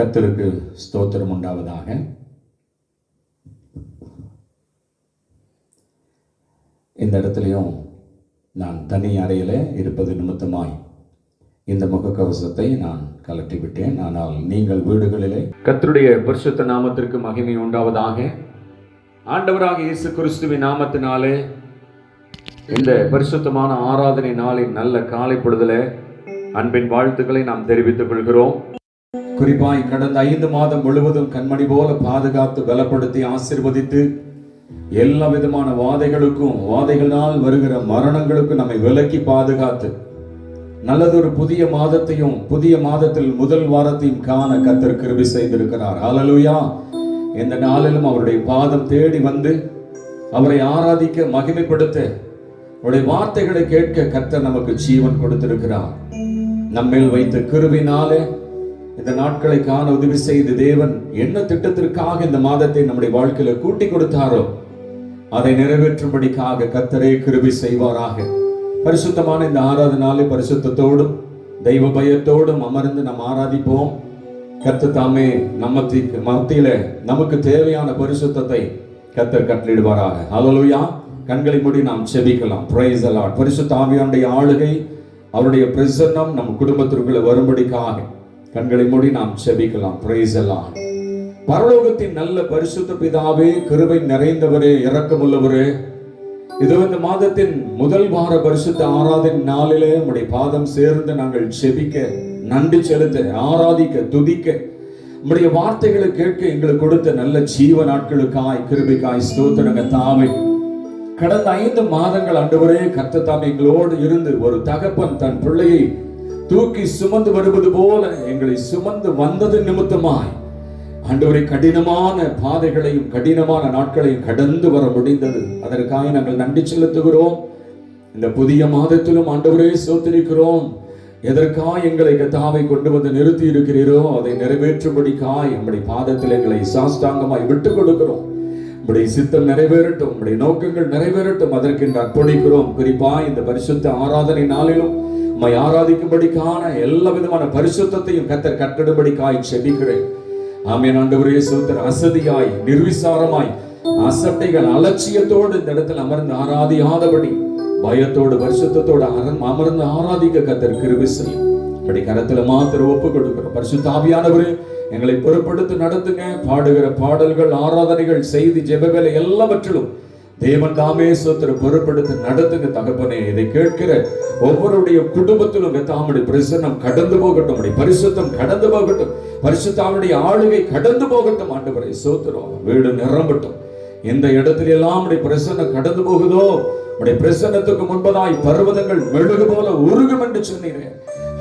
கர்த்தருக்கு ஸ்தோத்திரம் உண்டாவதாக. இந்த இடத்துலையும் நான் தனி அறையில் இருப்பது நிமித்தமாய் இந்த முகக்கவசத்தை நான் கலட்டி விட்டேன். ஆனால் நீங்கள் வீடுகளிலே கர்த்தருடைய பரிசுத்த நாமத்திற்கு மகிமை உண்டாவதாக. ஆண்டவராக இயேசு கிறிஸ்துவின் நாமத்தினாலே இந்த பரிசுத்தமான ஆராதனை நாளின் நல்ல காலை பொழுதுல அன்பின் வாழ்த்துக்களை நாம் தெரிவித்துக் கொள்கிறோம். குறிப்பாய் கடந்த 5 மாதம் முழுவதும் கண்மணி போல பாதுகாத்து பலப்படுத்தி ஆசீர்வதித்து எல்லா விதமான வாதைகளால் வருகிற மரணங்களுக்கும் நம்மை விலக்கி பாதுகாத்து நல்லதொரு புதிய மாதத்தையும் புதிய மாதத்தில் முதல் வாரத்தையும் காண கர்த்தர் கிருபை செய்திருக்கிறார். ஹல்லேலூயா. இந்த நாளிலும் அவருடைய பாதம் தேடி வந்து அவரை ஆராதிக்க மகிமைப்படுத்த அவருடைய வார்த்தைகளை கேட்க கர்த்தர் நமக்கு ஜீவன் கொடுத்திருக்கிறார். நம்மில் வைத்த கிருபையினாலே இந்த நாட்களை காண உதவி செய்து தேவன் என்ன திட்டத்திற்காக இந்த மாதத்தை நம்முடைய வாழ்க்கையில கூட்டி கொடுத்தாரோ அதை நிறைவேற்றும்படிக்காக கர்த்தரே கிருபை செய்வாராக. பரிசுத்தமான இந்த ஆராதனாலே பரிசுத்தத்தோடும் தெய்வ பயத்தோடும் அமர்ந்து நாம் ஆராதிப்போம். கர்த்தர் தாமே மத்தியில நமக்கு தேவையான பரிசுத்தத்தை கர்த்தர் கட்டளிடுவாராக. ஹல்லேலூயா. கண்களை மூடி நாம் செபிக்கலாம். Price the Lord. பரிசுத்த ஆவியானுடைய ஆளுகை அவருடைய பிரசன்னம் நம் குடும்பத்திற்குள்ள வரும்படிக்காக கண்களை மூடி நாம் செபிக்கலாம். Price the Lord. பரலோகத்தின் நல்ல பரிசுத்த பிதாவே, கிருபை நிறைந்தவரே, இரக்கமுள்ளவரே, இது இந்த மாதத்தின் முதல் வார பரிசுத்த ஆராதனை நாளிலே உம்முடைய பாதம் சேர்ந்து நாங்கள் செபிக்க, நன்றி செலுத்த, ஆராதிக்க, துதிக்க, உம்முடைய வார்த்தைகளை கேட்க எங்களுக்கு கொடுத்த நல்ல ஜீவ நாட்களுக்காய் கிருபைக்காய் ஸ்தோத்திரங்க தாவே. கடந்த 5 மாதங்கள் ஆண்டவரே கர்த்தர் தாமே எங்களோடு இருந்து ஒரு தகப்பன் தன் பிள்ளையை தூக்கி சுமந்து வருவது போல எங்களை சுமந்து வந்தது நிமித்தமாய் ஆண்டவரே கடினமான பாதைகளையும் கடினமான நாட்களையும் கடந்து வர முடிந்தது. அதற்காக நாங்கள் நன்றி செலுத்துகிறோம். இந்த புதிய மாதத்திலும் ஆண்டவரே ஸ்தோத்திரிக்கிறோம். எதற்காக எங்களை கர்த்தாவை கொண்டு வந்து நிறுத்தி இருக்கிறீரோ அதை நிறைவேற்றும்படிக்காய் நம்முடைய பாதத்தில் எங்களை சாஷ்டாங்கமாய் விட்டுக் கொடுக்கிறோம். உம்முடைய சித்தம் நிறைவேறட்டும், உம்முடைய நோக்கங்கள் நிறைவேறட்டும், அதற்கு அர்ப்பணிக்கிறோம். குறிப்பா இந்த பரிசுத்த ஆராதனை நாளிலும் உம்மை ஆராதிக்கும்படிக்கான எல்லா விதமான பரிசுத்தத்தையும் கர்த்தர் கட்டடும்படிக்காய் செபிக்கிறேன். ஆமென். ஆண்டவரே ஸ்தோத்திரம். அசதியாய் நிர்விசாரமாய் அசட்டைகள் அலட்சியத்தோடு இந்த இடத்தில் அமர்ந்து ஆராதியாதபடி பயத்தோடு பரிசுத்தத்தோடு அமர்ந்து ஆராதிக்க கர்த்தர் கிருபை செய்யும். அப்படி கரத்துல மாத்திரம் ஒப்பு கொடுக்கிறோம். பரிசுத்த ஆவியானவரே எங்களை பொறுப்படுத்தி நடத்துங்க. பாடுகிற பாடல்கள், ஆராதனைகள், செய்தி, ஜெபவேலை எல்லாவற்றிலும் தேவன் தாமே ஸ்தோத்திரம் பொறுப்படுத்தி நடத்துங்க தகப்பனே. இதை கேட்கிற ஒவ்வொருடைய குடும்பத்திலும் தாமுடைய பிரசன்னம் கடந்து போகட்டும், பரிசுத்தம் கடந்து போகட்டும், பரிசுத்தாவுடைய ஆளுகை கடந்து போகட்டும். ஆண்டவரே ஸ்தோத்திரம். வீடு நிரம்பட்டும். எந்த இடத்துல எல்லாம் பிரசன்னம் கடந்து போகுதோ உடைய பிரசன்னத்துக்கு முன்பதாய் பர்வதங்கள் மெழுகு போல உருகும் என்று சொன்னீங்க.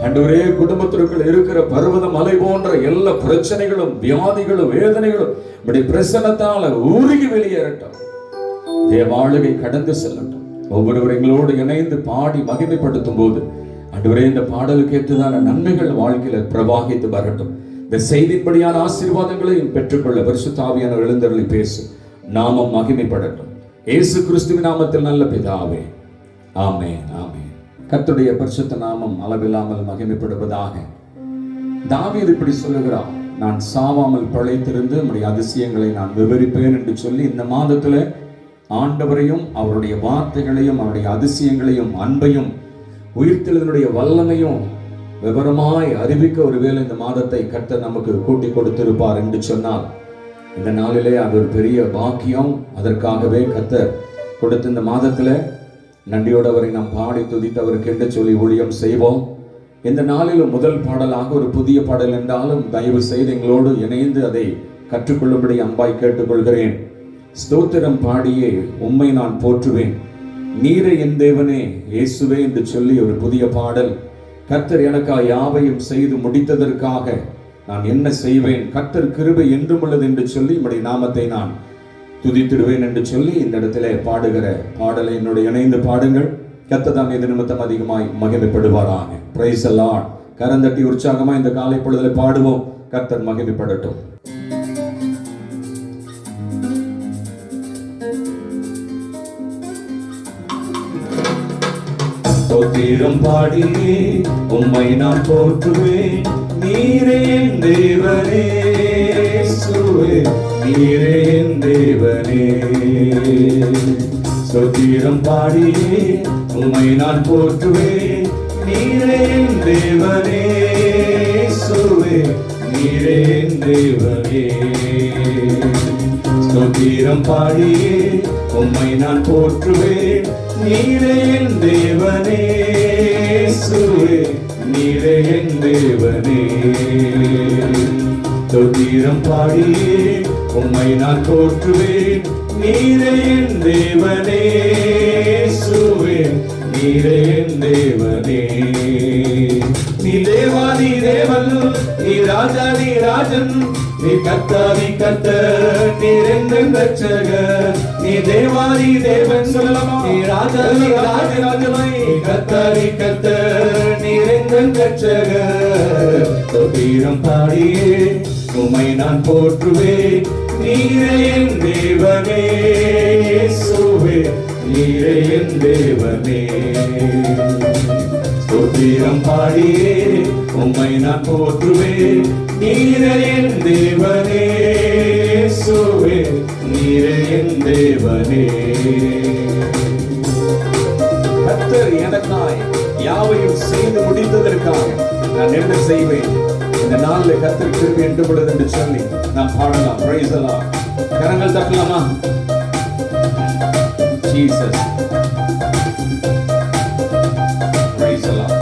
ஆண்டவரே குடும்பத்திற்குள் இருக்கிற பர்வத மலை போன்ற எல்லா பிரச்சனைகளும் வியாதிகளும் வேதனைகளும் உடைய பிரசன்னத்தால உருகி வெளியேறட்டும். தேவாளுகை கடந்து செல்லட்டும். ஒவ்வொருவர் எங்களோடு இணைந்து பாடி மகிமைப்படுத்தும் போது ஆண்டவரே இந்த பாடலுக்கு ஏற்றதான நன்மைகள் வாழ்க்கையில பிரவாகித்து வரட்டும். இந்த செய்திப்படியான ஆசீர்வாதங்களையும் பெற்றுக்கொள்ள பரிசுத்த ஆவியானவர் எழுந்தருளி பேசும். நாமம் மகிமைப்படட்டும். இயேசு கிறிஸ்துவின் நாமத்தில் நல்ல பிதாவே, ஆமென், ஆமென். கர்த்தருடைய பரிசுத்த நாமம் அளவில்லாமல் மகிமைப்படுவதாக. தாவீது இப்படி சொல்லுகிறார், நான் சாவாமல் பிழைத்திருந்து உம்முடைய அதிசயங்களை நான் விவரிப்பேன் என்று சொல்லி இந்த மாதத்துல ஆண்டவரையும் அவருடைய வார்த்தைகளையும் அவருடைய அதிசயங்களையும் அன்பையும் உயிர்த்தெழுதலுடைய வல்லமையும் விவரமாய் அறிவிக்க ஒருவேளை இந்த மாதத்தை கர்த்தர் நமக்கு கூட்டி கொடுத்திருப்பார் என்று சொன்னால் இந்த நாளிலே அது ஒரு பெரிய பாக்கியம். அதற்காகவே கர்த்தர் கொடுத்த இந்த மாதத்துல நன்றியோடு அவரை நாம் பாடி துதித்து அவருக்கு என்று சொல்லி ஊழியம் செய்வோம். இந்த நாளிலும் முதல் பாடலாக ஒரு புதிய பாடல் என்றாலும் தயவு செய்து எங்களோடு இணைந்து அதை கற்றுக்கொள்ளும்படி அன்பாய் கேட்டுக்கொள்கிறேன். ஸ்தோத்திரம் பாடியே உம்மை நான் போற்றுவேன், நீரே என் தேவனே இயேசுவே என்று சொல்லி ஒரு புதிய பாடல். கர்த்தர் எனக்காக யாவையும் செய்து முடித்ததற்காக நான் என்ன செய்வேன், கர்த்தர் கிருபை என்றும் உள்ளது என்று சொல்லி உம்முடைய நாமத்தை நான் துதித்திடுவேன் என்று சொல்லி இந்த இடத்துல பாடுகிற பாடலை என்னோடு இணைந்து பாடுங்கள். கர்த்தர் தாம் இது நிமித்தம் அதிகமாய் மகிமைப்படுவாராக. Price the Lord. கரந்தட்டி உற்சாகமா இந்த காலை பொழுதுல பாடுவோம். கர்த்தர் மகிமைப்படட்டும். ஸ்தோத்திரம் பாடியே உம்மை நான் போற்றுவேன், நீரே என் தேவனே, இயேசுவே நீரே என் தேவனே. ஸ்தோத்திரம் பாடியே உம்மை நான் போற்றுவேன். நீரே என் தேவனே, இயேசுவே நீரே என் தேவனே. ஸ்தோத்திரம் பாடியே உம்மை நான் போற்றுவேன். நீரே என் தேவனே, இயேசுவே நீரே என் தேவனே. ஸ்தோத்திரம் பாடியே உம்மை நான் போற்றுவேன். நீரே என் தேவனே, இயேசுவே நீரே என் தேவனே. நீ தேவாதி தேவன், நீ ராஜாதி ராஜன், நீ கர்த்தாதி கர்த்தர், நீர் எங்கள் ரட்சகர். நீ தேவாதி தேவன் சொல்லலாமா? நீ ராஜாதி ராஜராஜனை, கர்த்தாதி கர்த்தர், நீர் எங்கள் ரட்சகர். ஸ்தோத்திரம் பாடியே உம்மை நான் போற்றுவேன். நீரே என் தேவனே, இயேசுவே நீரே என் தேவனே. ஸ்தோத்திரம் பாடியே உம்மை நான் போற்றுவேன். நீரே என் தேவனே, இயேசுவே நீரே என் தேவனே. கர்த்தர் எனக்காய் யாவையும் செய்து முடித்ததற்காக நான் என்ன செய்வேன்? இந்த நாளில் கர்த்தர் கிருபை என்று பொழுது என்று சொல்லி நாம் பாடலாம். Praise the Lord. கரங்கள் தட்டலாமா? ஜீசஸ். Praise the Lord.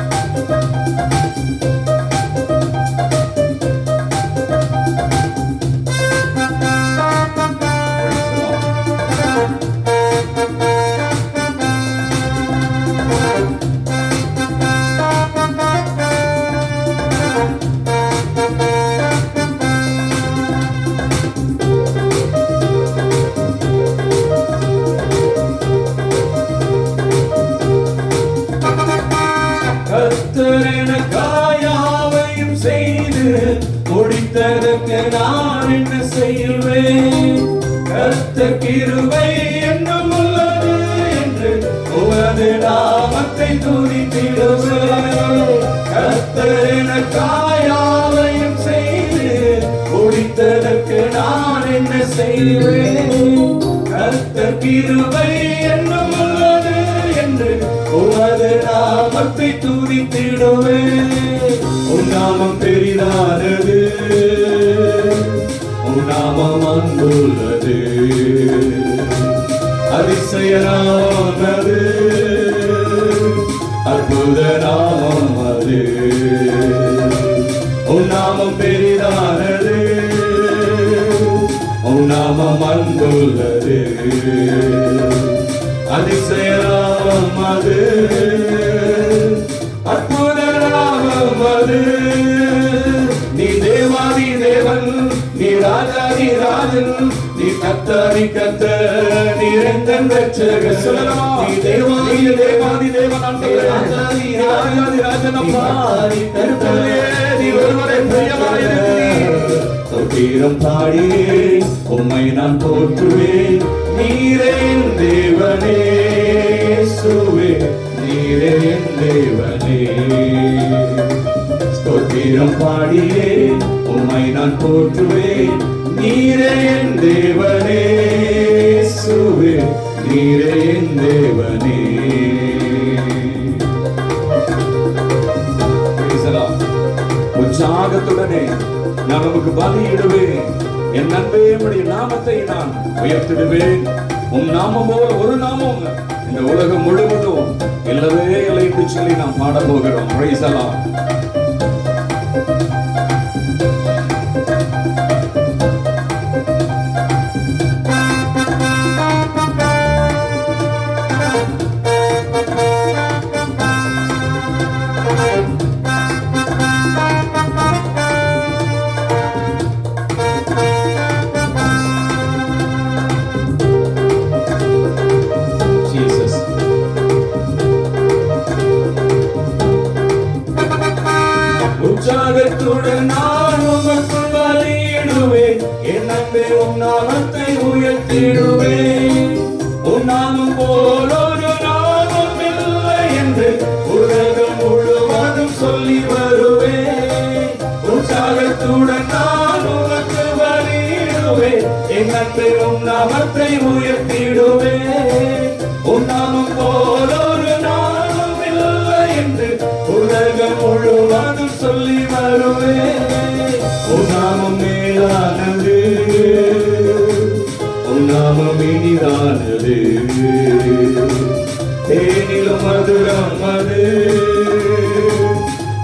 முடித்ததற்கு நான் என்ன செய்வேன்? கர்த்தர் கிருபை என்னும் உள்ளது என்று உமது நாமத்தை துதித்திடுவேன். கர்த்தர் எனக்காய் யாவையும் செய்து முடித்ததற்கு நான் என்ன செய்வேன்? கர்த்தர் கிருபை என்னும் உள்ளது என்று உமது நாமத்தை துதித்திடுவேன். உன் நாமம் பெரிதானது, உன் நாமம் அன்புள்ளது, அதிசயமானது, அற்புத நாமம் அது. உன் நாமம் பெரிதானது, உன் நாமம் அன்புள்ளது, அதிசயமாம் அது, அற்புத நாமம் அது. நீ தேவாதி தேவன், நீ ராஜாதி ராஜன், நீ கர்த்தாதி கர்த்தர், நீர் எங்கள் ரட்சகர். சொல்லலாமா? நீ தேவாதி தேவாதி தேவன், ராஜாதி ராஜாதி ராஜன், அப்பா கர்த்தரே நீ ஒருவரே பிரியமாயிருக்கிறீர். ஸ்தோத்திரம் பாடியே உம்மை நான் போற்றுவேன். நீரே என் தேவனே, இயேசுவே நீரே என் தேவனே. ஸ்தோத்திரம் பாடியே உம்மை நான் போற்றுவேன். நீரே என் தேவனே, இயேசுவே நீரே என் தேவனே. உற்சாகத்துடனே நான் உமக்கு பலியிடுவேன். என் நண்பே உம்முடைய நாமத்தை நான் உயர்த்திடுவேன். உன் நாமம் போல ஒரு நாமம் இந்த உலகம் முழுவதும் இல்லவே இல்லை என்று சொல்லி நாம் பாட போகிறோம். Price the Lord. உற்சாகத்துடன் நான் உமக்குள் பலியிடுவேன். என் அன்பே உம் நாமத்தை உயர்த்திடுவேன். உம் நாமம் போல் ஒரு நாமம் இல்லை என்று உலகம் முழுவதும் சொல்லி வருவேன். சொல்லி வருவேன். உன் நாமம் மேலானது, உன் நாமம் இனிதானது, தேனிலும் மதுரம் அது,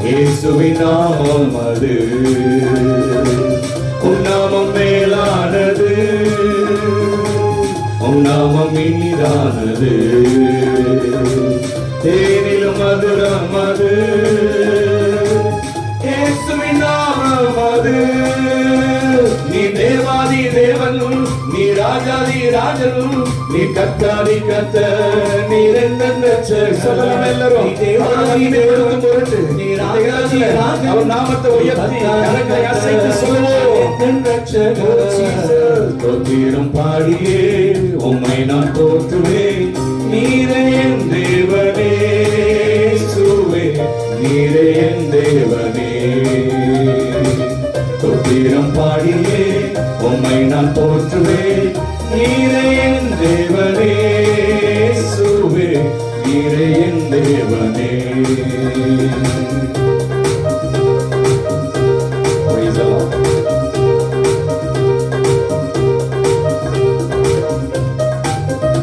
இயேசுவின் நாமம் அது. உன் நாமம் மேலானது, உன் நாமம் இனிதானது, தேனிலும் மதுரம் அது, இயேசுவின் நாமம் அது. நீ தேவாதி தேவன், நீ ராஜாதி ராஜன், நீ கர்த்தாதி கர்த்தர், நீர் எந்தெந்த சொல்லலாம் எல்லாரும். நீ தேவாதி தேவன் பொருட்டு, நீ ராஜாதி ராஜன், அவர் நாமத்தை உயர்த்தி கரங்களை அசைத்து சொல்லுவோம். என் ரட்சகர் ஸ்தோத்திரம் பாடியே உம்மை நான் போற்றுவேன். நீரே என் தேவனே இயேசுவே, நீரே என் தேவனே. ஸ்தோத்திரம் பாடியே உம்மை நான் போற்றுவேன். நீரே என் தேவனே இயேசுவே, நீரே என் தேவனே.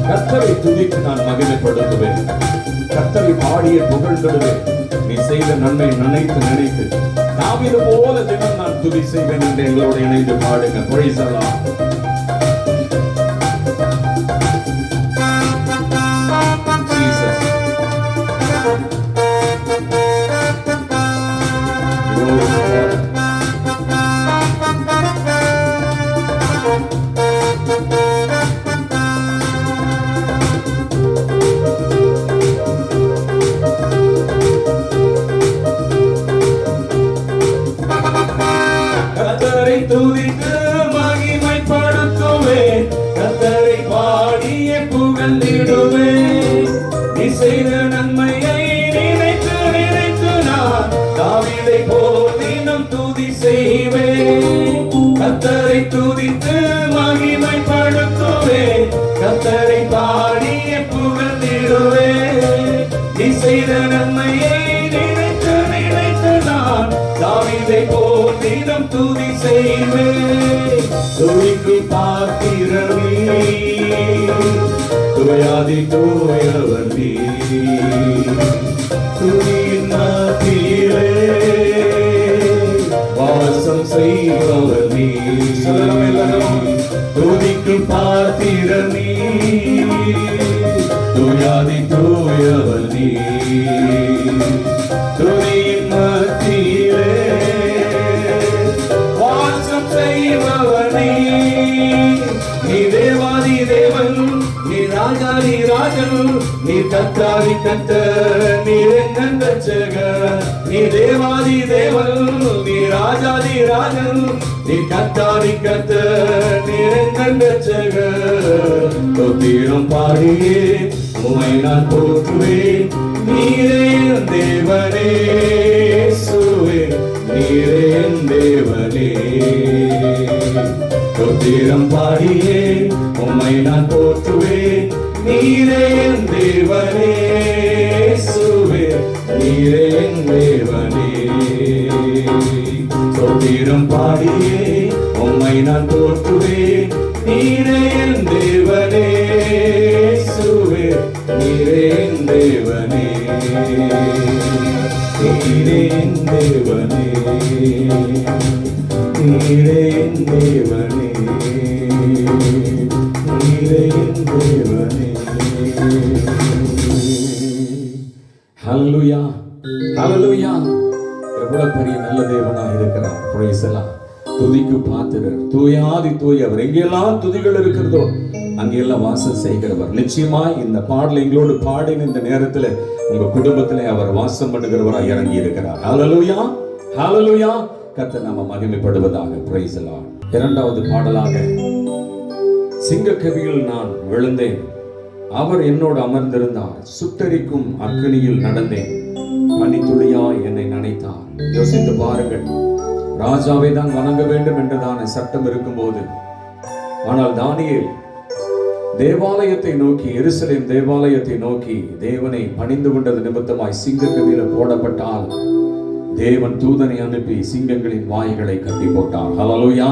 கர்த்தரை துதித்து நான் மகிமைப்படுத்துவேன், கர்த்தரை பாடிய புகழ்ந்திடுவேன். நீ செய்த நன்மை நினைத்து நினைத்து தாவீது போல தினம் நான் துதி செய்வேன் என்று எங்களோடு இணைந்து பாடுங்க. Praise the Lord. Jesus. கர்த்தரை துதித்து மகிமைப்படுத்துவேன், கர்த்தரை பாடிய புகழ்ந்திடுவேன். நீ செய்த நன்மையை நினைத்து நினைத்து நான் தாவீதை போல் தினம் துதி செய்வேன். கர்த்தரை துதித்து மகிமைப்படுத்துவேன், கர்த்தரை பாடிய புகழ்ந்திடுவேன். நீ செய்த நன்மையை நினைத்து நினைத்து நான் தாவீதை போல் தினம் துதி செய்வேன். துதிக்கு பாத்திரமே, துவையாதி தூயவர் நீ, துதியின் மத்தியிலே வாசம் செய்பவர் நீ. துதிக்கு பாத்திரமே, துவையாதி தூயவர் நீ, துதியின் மத்தியிலே வாசம் செய்பவர் நீ. நீ தேவாதி தேவன், நீ ராஜாதி ராஜன், நீ கர்த்தாதி கர்த்தர், நீர் எங்கள் ரட்சகர். நீ தேவாதி தேவன், நீ ராஜாதி ராஜன், நீ கர்த்தாதி கர்த்தர், நீர் எங்கள் ரட்சகர். ஸ்தோத்திரம் பாடியே உம்மை நான் போற்றுவேன். நீரே என் தேவனே இயேசுவே, நீரே என் தேவனே. ஸ்தோத்திரம் பாடியே உம்மை நான் போற்றுவேன். நீரே என் தேவனே இயேசுவே, நீரே என் தேவனே. ஸ்தோத்திரம் பாடியே உம்மை நான் போற்றுவேன். நீரே என் தேவனே இயேசுவே, நீரே என் தேவனே. நீரே என் தேவனே, நீரே என் தேவனே, நீரே என் தேவனே. ஹல்லேலூயா, ஹல்லேலூயா. எவ்வளவு பெரிய நல்ல தேவனாக இருக்கிறார். Praise the Lord. துதிக்கு பாத்திரர், தூயாதி தூயவர். எங்கெல்லாம் துதிகள் இருக்கிறதோ அங்கெல்லாம் வாசம் செய்கிறவர். நிச்சயமாய் இந்த பாடல் எங்களோடு பாடின இந்த நேரத்தில் உங்க குடும்பத்திலே அவர் வாசம் பண்ணுகிறவராய் இறங்கி இருக்கிறார். ஹல்லேலூயா, ஹல்லேலூயா. கர்த்தர் நாம மகிமைப்படுவதாக. Praise the Lord. இரண்டாவது பாடலாக, சிங்கக்கவியில் நான் விழுந்தேன், அவர் என்னோடு அமர்ந்திருந்தார், சுட்டரிக்கும் அக்கினியில் நடந்தேன், பனித்துளியாய் என்னை நனைத்தார். யோசித்து பாருங்கள், ராஜாவை தான் வணங்க வேண்டும் என்றுதான சட்டம் இருக்கும்போது, ஆனால் தானியேல் தேவாலயத்தை நோக்கி, எருசலேம் தேவாலயத்தை நோக்கி தேவனை பணிந்து கொண்டது நிமித்தமாய் சிங்கக்கவியில போடப்பட்டால் தேவன் தூதனை அனுப்பி சிங்கங்களின் வாய்களை கட்டி போட்டார். ஹல்லேலூயா.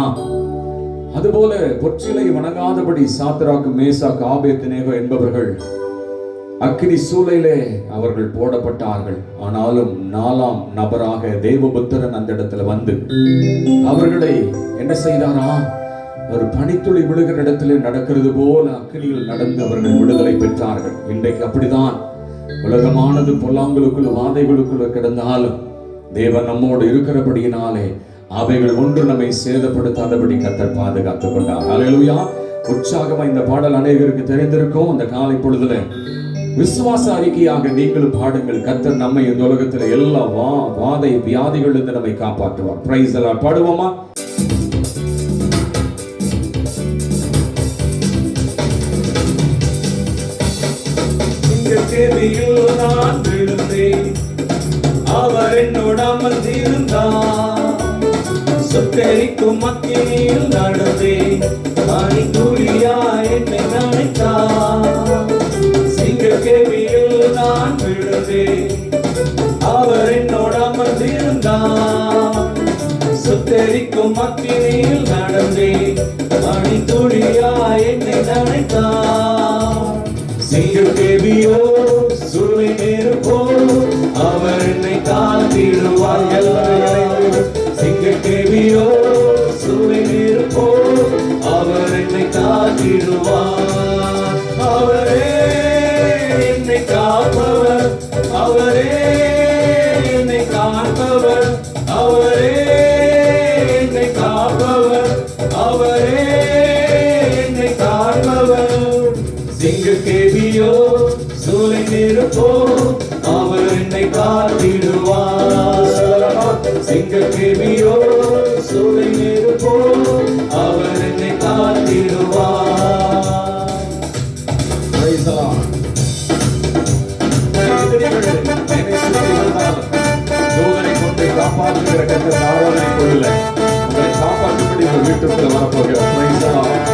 அதுபோல பொற்றிலை வணங்காதபடி சாத்ராக்கு, மேசாக்கு, ஆபேத்நேகோ என்பவர்கள் அக்கினி சூளையிலே அவர்கள் போடப்பட்டார்கள். ஆனாலும் 4ஆம் நபராக தேவபுத்திரன் அந்த இடத்துல வந்து அவர்களை என்ன செய்தாரா? ஒரு பனித்துளி விழுகிற இடத்திலே நடக்கிறது போல அக்கினியில் நடந்து அவர்கள் விடுதலை பெற்றார்கள். இன்றைக்கு அப்படிதான் உலகமானது பொல்லாங்களுக்குள்ள வாதைகளுக்குள்ள கிடந்தாலும் தேவன் நம்மோடு இருக்கிறபடியினாலே அவைகள் ஒன்று நம்மை சேதப்படுத்தாதபடி கர்த்தர் பாதுகாத்துக் கொண்டார். ஹல்லேலூயா. உற்சாகமா இந்த பாடல் அநேகருக்கு தெரிந்திருக்கும். அந்த காலை பொழுதுல விசுவாச அறிக்கையாக நீங்களும் பாடுங்கள். கர்த்தர் நம்மை இந்த உலகத்தில் எல்லா வாதை வியாதிகளிலிருந்து நம்மை காப்பாற்றுவார். Praise the Lord. பாடுவோமா? கேள்வியில் நான் விழுந்தேன், அவர் என்னோட அமர்ந்திருந்தார். சுட்டெரிக்கும் அக்கினியில் நடந்தேன், பனி துளியா என்னை நனைத்தார். சிங்க கேள்வியில் நான் விழுந்தேன், அவர் என்னோட அமர்ந்திருந்தார். சுட்டெரிக்கும் அக்கினியில் நடந்தேன், பனி துளியா என்னை நனைத்தார். சிங்கக்கேவியோ சூளை நெருப்போ அவர் என்னை காத்திடுவார். சிங்கக்கேவியோ சூளை நெருப்போ அவர் என்னை காத்திடுவார். அவரே என்னை காப்பவர், அவரே என்னை காப்பவர், அவரே என்னை காப்பவர், அவரே என்னை காப்பவர். சிங்கக்கேவியோ சூளை நெருப்போ அவர் என்னை காத்திடுவார். சிங்கக்கேவியோ சூளை நெருப்போ அவர் என்னை காத்திடுவார். தூதனை கொண்டு காப்பாற்றுகிற கர்த்தர் ஆராதனை கொள்ள உங்களை காப்பாற்றும்படி ஒரு வீட்டுக்குள்ள வரப்போகிறார். Price the Lord.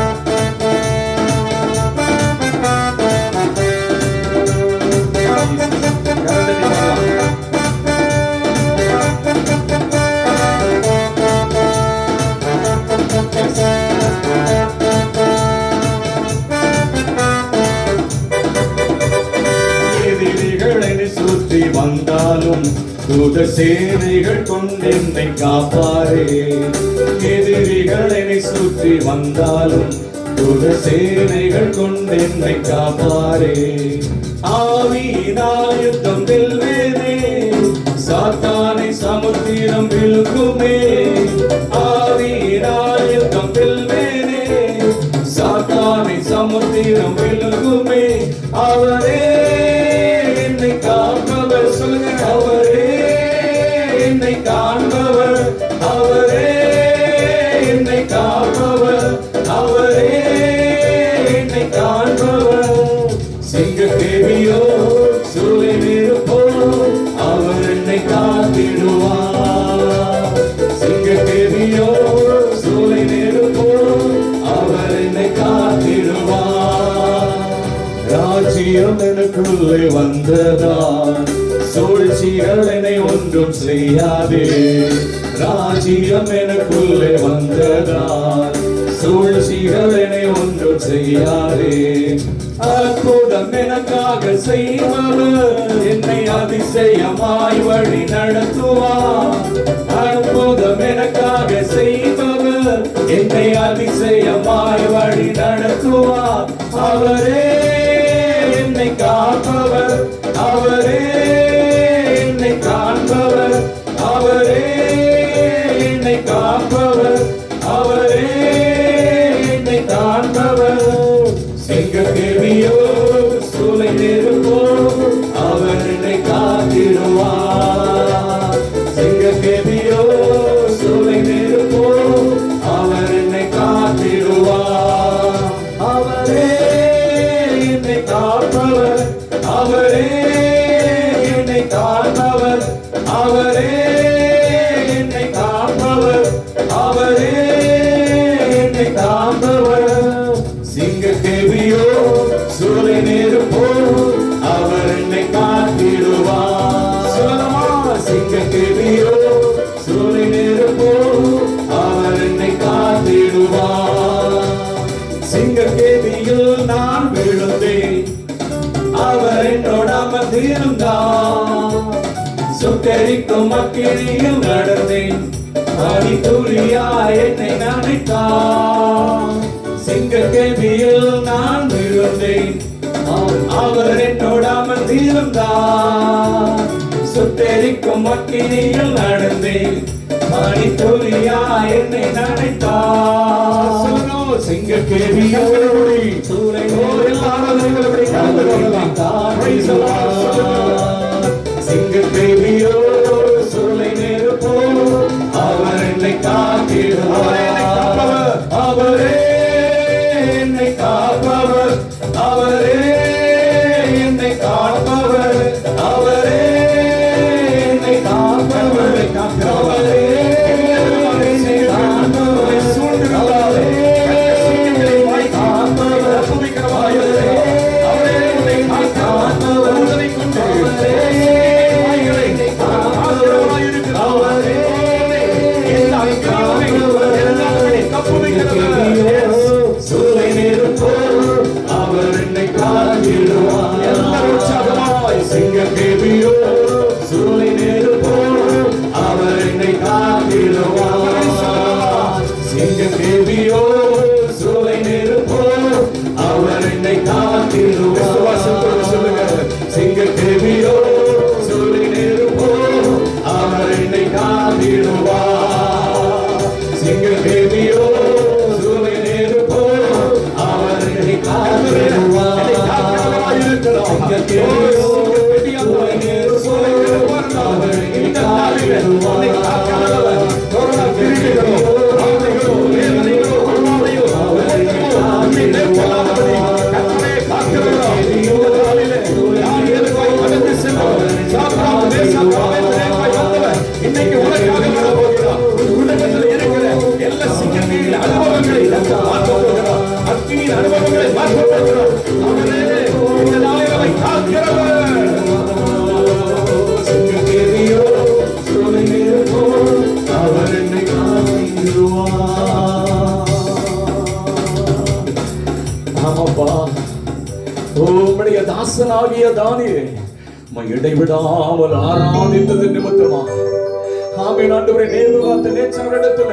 சுற்றி வந்தாலும் தூத சேனைகள் கொண்டு என்னை காப்பாரே. எதிரிகள் என்னை சுற்றி வந்தாலும் தூத சேனைகள் கொண்டு என்னை காப்பாரே. ஆவியினால் யுத்தம் வெல்வேனே, சாத்தானை சமுத்திரம் விழுங்குமே. ஆவியினால் யுத்தம் வெல்வேனே, சாத்தானை சமுத்திரம் விழுங்குமே. அவரே என்னை காப்பவர், சொல்லுங்க. அவரே என்னை காண்பவர், அவரே என்னை காப்பவர், அவரே என்னை காண்பவர். சிங்கக்கேவியோ சூளை நெருப்போ அவர் என்னை காத்திடுவார். சிங்கக்கேவியோ சூளை நெருப்போ அவர் என்னை காத்திடுவார். ராஜ்யம் எனக்குள்ளே வந்ததால் சூழ்ச்சிகள் என்னை ஒன்றும் செய்யாதே. ராஜ்யம் எனக்குள்ளே வந்ததால் சூழ்ச்சிகள் என்னை ஒன்றும் செய்யாதே. அற்புதம் எனக்காக செய்பவர் என்னை அதிசயமாய் வழி நடத்துவார். அற்புதம் எனக்காக செய்பவர் என்னை அதிசயமாய் வழி நடத்துவார். அவரே என்னை காப்பவர், அவரே என்னை காண்பவர், அவரே என்னை காப்பவர், அவரே என்னை காண்பவர். சிங்கக்கேவியோ சூளை நெருப்போ அவர் என்னை காத்திடுவார். சிங்கக்கேவியோ சூளை நெருப்போ அவர் என்னை காத்திடுவார். அவரே என்னை காப்பவர், அவரே என்னை காண்பவர், அவரே என்னை காப்பவர், அவரே என்னை காப்பவர். சிங்கக்கேவியோ சூளை நெருப்போ அவர் என்னை காத்திடுவார். சிங்கக்கேவியோ சுட்டெரிக்கும் அக்கினியில் நடந்தேன். பனித்துளியா என்னை நனைத்தார். சிங்கக்கேபியில் நான் விழுந்தேன். அவர் என்னோடு அமர்ந்திருந்தார். சுட்டெரிக்கும் அக்கினியில் நடந்தேன். பனித்துளியா என்னை நனைத்தார். சிங்கக்கேபியில் சூளை சிங்கக்கேபியோ சூளை நெருப்போ அவர் என்னை காத்திடுவார். அவரே என்னை காப்பவர். அவரே என்னை காப்பவர். அவரே என்னை காப்பவர். அவரே என்னை காப்பவர். சூழ்நிலை சூளை நெருப்போ அவர் என்னை காத்திடுவார். எல்லாரும் உற்சாகமாய் சிங்கக்கேபியோ சூளை நெருப்போ அவர் என்னை காத்திடுவார். சிங்கக்கேபியோ சூளை நெருப்போ அவர் என்னை காத்திடுவார். சிங்கக்கேபியோ சூளை நெருப்போ அவர் என்னை காத்திடுவார். சிங்கக்கேபியோ சூளை நெருப்போ அவர் என்னை காத்திடுவார். சிங்கக்கேபியோ சூளை நெருப்போ அவர் என்னை காத்திடுவார். இன்னைக்கு உலகாக போகிறார். உலகத்தில் இருக்கிற எல்லா சிங்கங்களின் அனுபவங்களை மாற்ற போகிறார். அக்கினியின் அனுபவங்களை மாற்ற போகிறார். அவரே இந்த நாளிலை காக்கிறவர். சிங்கக்கேபியோ சூளை நெருப்போ அவர் என்னை காத்திடுவார். ஆமாப்பா, உம்முடைய தாசனாகிய தானியேல் இடைவிடாமல் ஆராதித்தது நிமித்தமா ஆமென். ஆண்டவரே, நேச்சரிடத்துல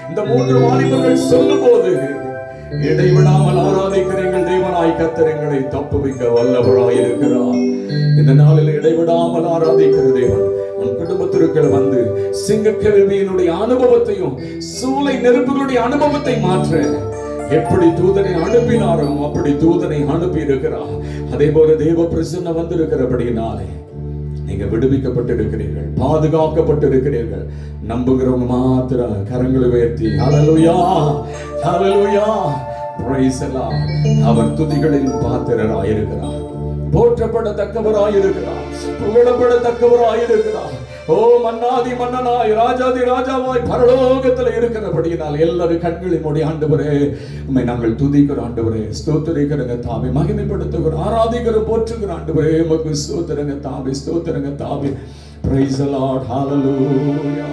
இந்த 3 வாலிபர்கள் சொல்லும் போது இடைவிடாமல் ஆராதிக்கிறீர்கள் தேவனாய் கர்த்தர் எங்களை தப்புவிக்க வல்லவராய் இருக்கிறார். இந்த நாளில் இடைவிடாமல் ஆராதிக்கிற தேவன் உன் குடும்பத்திற்குள் வந்து சிங்கக்கேபியினுடைய அனுபவத்தையும் சூளை நெருப்புகளுடைய அனுபவத்தை மாற்ற எப்படி தூதனை அனுப்பினாரோ அப்படி தூதனை அனுப்பி இருக்கிறார். அதே போல தேவ பிரசன்னம் வந்திருக்கிறபடினாலே நீங்க விடுவிக்கப்பட்டிருக்கிறீர்கள், பாதுகாக்கப்பட்டிருக்கிறீர்கள். நம்புகிறவங்க மாத்திரம் கரங்களை உயர்த்தி ஹல்லேலூயா ஹல்லேலூயா பிரைஸ் தி லார்ட். அவர் துதிகளின் பாத்திரராயிருக்கிறார், போற்றப்படத்தக்கவராயிருக்கிறார், புகழப்படத்தக்கவராயிருக்கிறார். ஓ மன்னாதி மன்னனாய் ராஜாதி ராஜாவாய் பரலோகத்தில் இருக்கிறபடியினால் எல்லாரும் கண்களை மூடி ஆண்டவரே உம்மை நாங்கள் துதிக்கிறோம். ஆண்டவரே ஸ்தோத்திரிக்கிறங்க தாவே, மகிமைப்படுத்துகிறோம், ஆராதிக்கிறோம், போற்றுகிறோம். ஆண்டவரே உமக்கு ஸ்தோத்திரங்க தாவே, ஸ்தோத்திரங்க தாவே. பிரைஸ் தி லார்ட் ஹல்லேலூயா.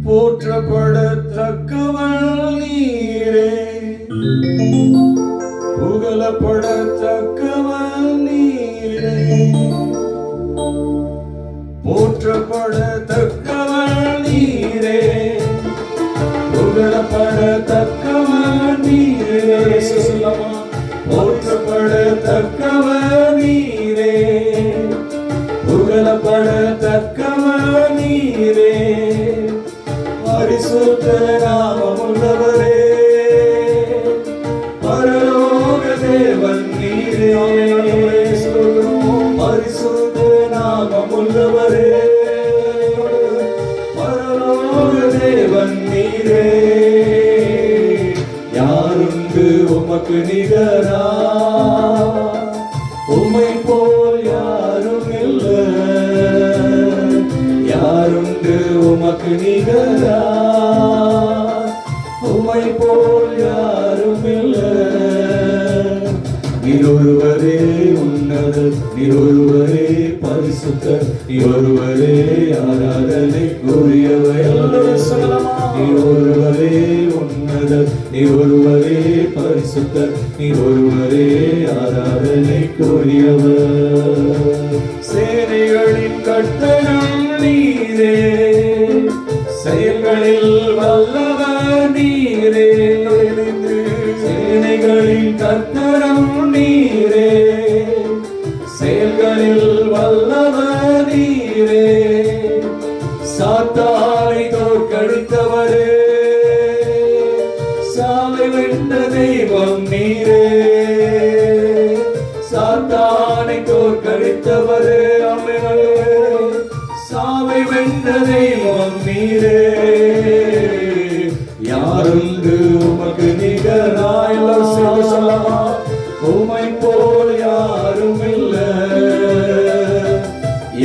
போற்றப்படத்தக்கவள் நீரே, புகழப்படத்தக்கவள் நீரே, போற்றப்படத்தக்கவள் நீரே, புகழப்படத்தக்கவள் நீரே, போற்றப்படத்தக்கவள் நீரே, புகழப்படத்தக்கவள் நீரே, பரிசுத்த நாமமுள்ளவரே, பரலோக தேவன் நீரே, பரிசுத்த நாமமுள்ளவரே, பரலோக தேவன் நீரே. யாருண்டு உமக்கு நிகரா, உம்மை போல் யாரும் இல்லை. யாருண்டு உமக்கு நிகரா, உம்மை போல் யாரும் இல்லை. நீர் ஒருவரே உன்னதர், நீர் ஒருவரே பரிசுத்தர், நீர் ஒருவரே ஆராதனைக்குரியவர். நீர் ஒருவரே உன்னதர், நீர் ஒருவரே பரிசுத்தர், நீர் ஒருவரே ஆராதனைக்குரியவர். சேனைகளின் கர்த்தரும் நீரே, செயல்களில் வல்லவர் நீரே. சேனைகளின் கர்த்தரும் நீரே, செயல்களில் வல்லவர் நீரே. சாத்தானை தோற்கடித்தவரே, சாவை வென்ற தெய்வம் நீரே. சாத்தானை தோற்கடித்தவரே, சாவை வென்ற தெய்வம் நீரே. யாருண்டு உமக்கு நிகராய், சொல்லமா, உமை போல் யாரும் இல்லை.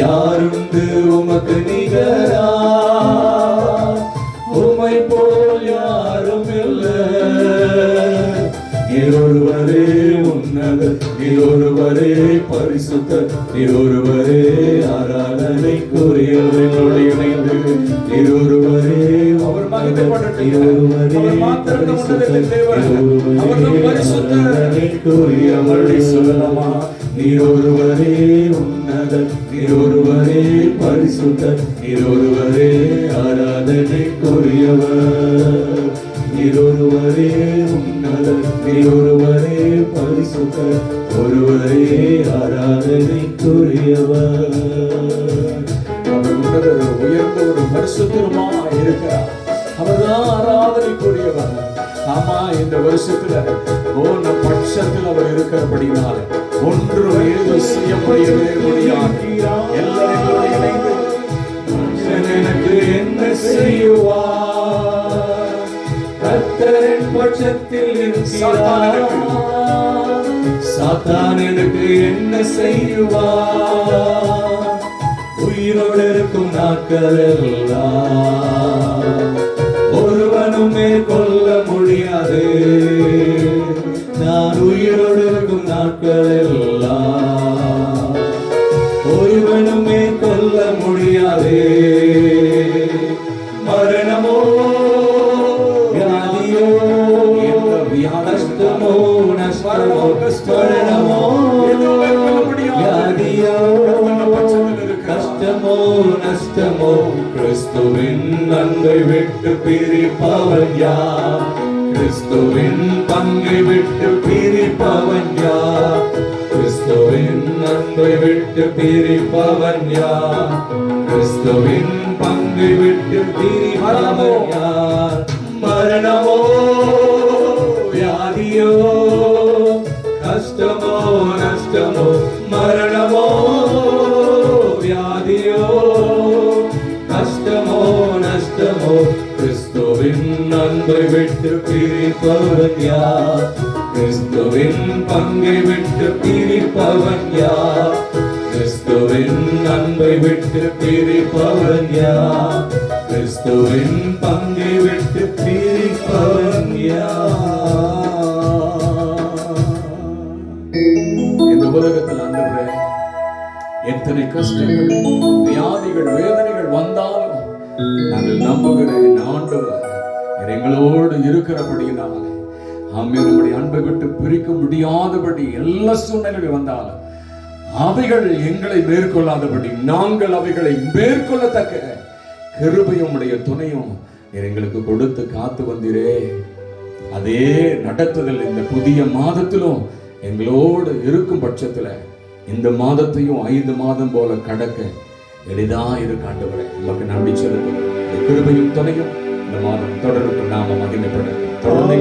யாருண்டு உமக்கு நிகராய், உமை போல் யாரும் இல்லை. நீர் ஒருவரே உன்னதர், நீர் ஒருவரே பரிசுத்தர், நீர் ஒருவரே ஆராதனைக்குரியவர். இணைந்து நீர் ஒருவரே, அவர் சொல்லலாமா? நீர் ஒருவரே உன்னதர், நீர் ஒருவரே பரிசுத்தர், நீர் ஒருவரே ஆராதனைக்குரியவர். நீர் ஒருவரே உன்னதர், நீர் ஒருவரே பரிசுத்தர், ஒருவரே ஆராதனைக்குரியவர். அவர் உன்னதர், உயர்ந்த ஒரு பரிசுத்தருமாய் இருக்கிறார். அவர்தான் ஆராதனைக்குரியவர். ஆமா, இந்த வருஷத்துல போன பட்சத்தில் அவர் இருக்கிறபடினால ஒன்று ஏதோ செய்ய முடியாது. எல்லாரும் இணைந்து எனக்கு என்ன செய்வார், கர்த்தரின் பட்சத்தில் சாத்தான் எனக்கு என்ன செய்வார். உயிரோடு இருக்கும் நாட்கள் எல்லாம் ஒருவனும் மேற்கொள்ள முடியாது. நான் உயிரோடு இருக்கும் நாட்கள் எல்லாம் ஒருவனும் மேற்கொள்ள முடியாது. மரணமோ வியாதியோ, கஷ்டமோ நஷ்டமோ, மரணமோ வியாதியோ, கஷ்டமோ நஷ்டமோ, கிறிஸ்துவின் அன்பை விட்டு பிரிப்பவன் யார்? கிறிஸ்துவின் பங்கை விட்டு பிரிப்பவன் யார்? கிறிஸ்துவின் அன்பை விட்டு பிரிப்பவன் யார்? கிறிஸ்துவின் பங்கை விட்டு பிரிப்பவன் யார்? மரணமோ வியாதியோ, கஷ்டமோ நஷ்டமோ, மரணமோ வியாதியோ, கஷ்டமோ நஷ்டமோ, கிறிஸ்துவின் அன்பை விட்டு பிரிப்பவன் யார்? கிறிஸ்துவின் பங்கை விட்டு பிரிப்பவன் யார்? கிறிஸ்துவின் அன்பை விட்டு பிரிப்பவன் யார்? கிறிஸ்துவின் பங்கை விட்டு பிரிப்பவன் யார்? இந்த உலகத்தில் ஆண்டவரே, எத்தனை கஷ்டங்கள், வியாதிகள், வேதனைகள் வந்தாலும் நாங்கள் நம்புகிறேன் ஆண்டவர் எங்களோடு இருக்கிறபடியினால ஆமே, நம்முடைய அன்பை விட்டு பிரிக்க முடியாதபடி எல்லா சூழ்நிலைகள் வந்தாலும் அவைகள் எங்களை மேற்கொள்ளாதபடி நாங்கள் அவைகளை மேற்கொள்ளத்தக்க கிருபையும் உடைய துணையும் எங்களுக்கு கொடுத்து காத்து வந்தீரே. அதே நடத்துதல் இந்த புதிய மாதத்திலும் எங்களோடு இருக்கும் பட்சத்துல இந்த மாதத்தையும் 5 மாதம் போல கடக்க எளிதா இருக்கு ஆண்டவரே. நமக்கு நம்பி செலுத்தும் கிருபையும் துணையும் இந்த மாதம் தொடர்ந்து நாம மகிமைப்பட தொடர்ந்து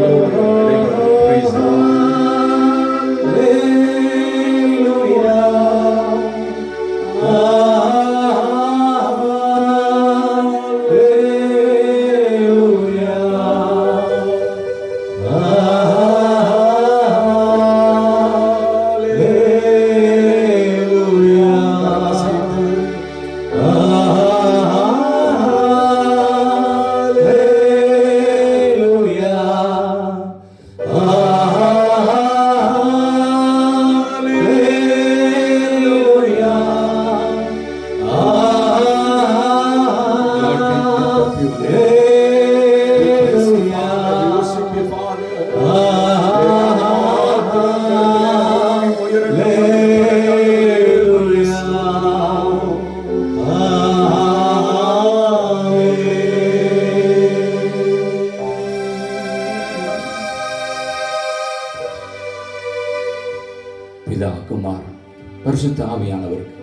குமாரன் பரிசுத்த ஆவியானவருக்கு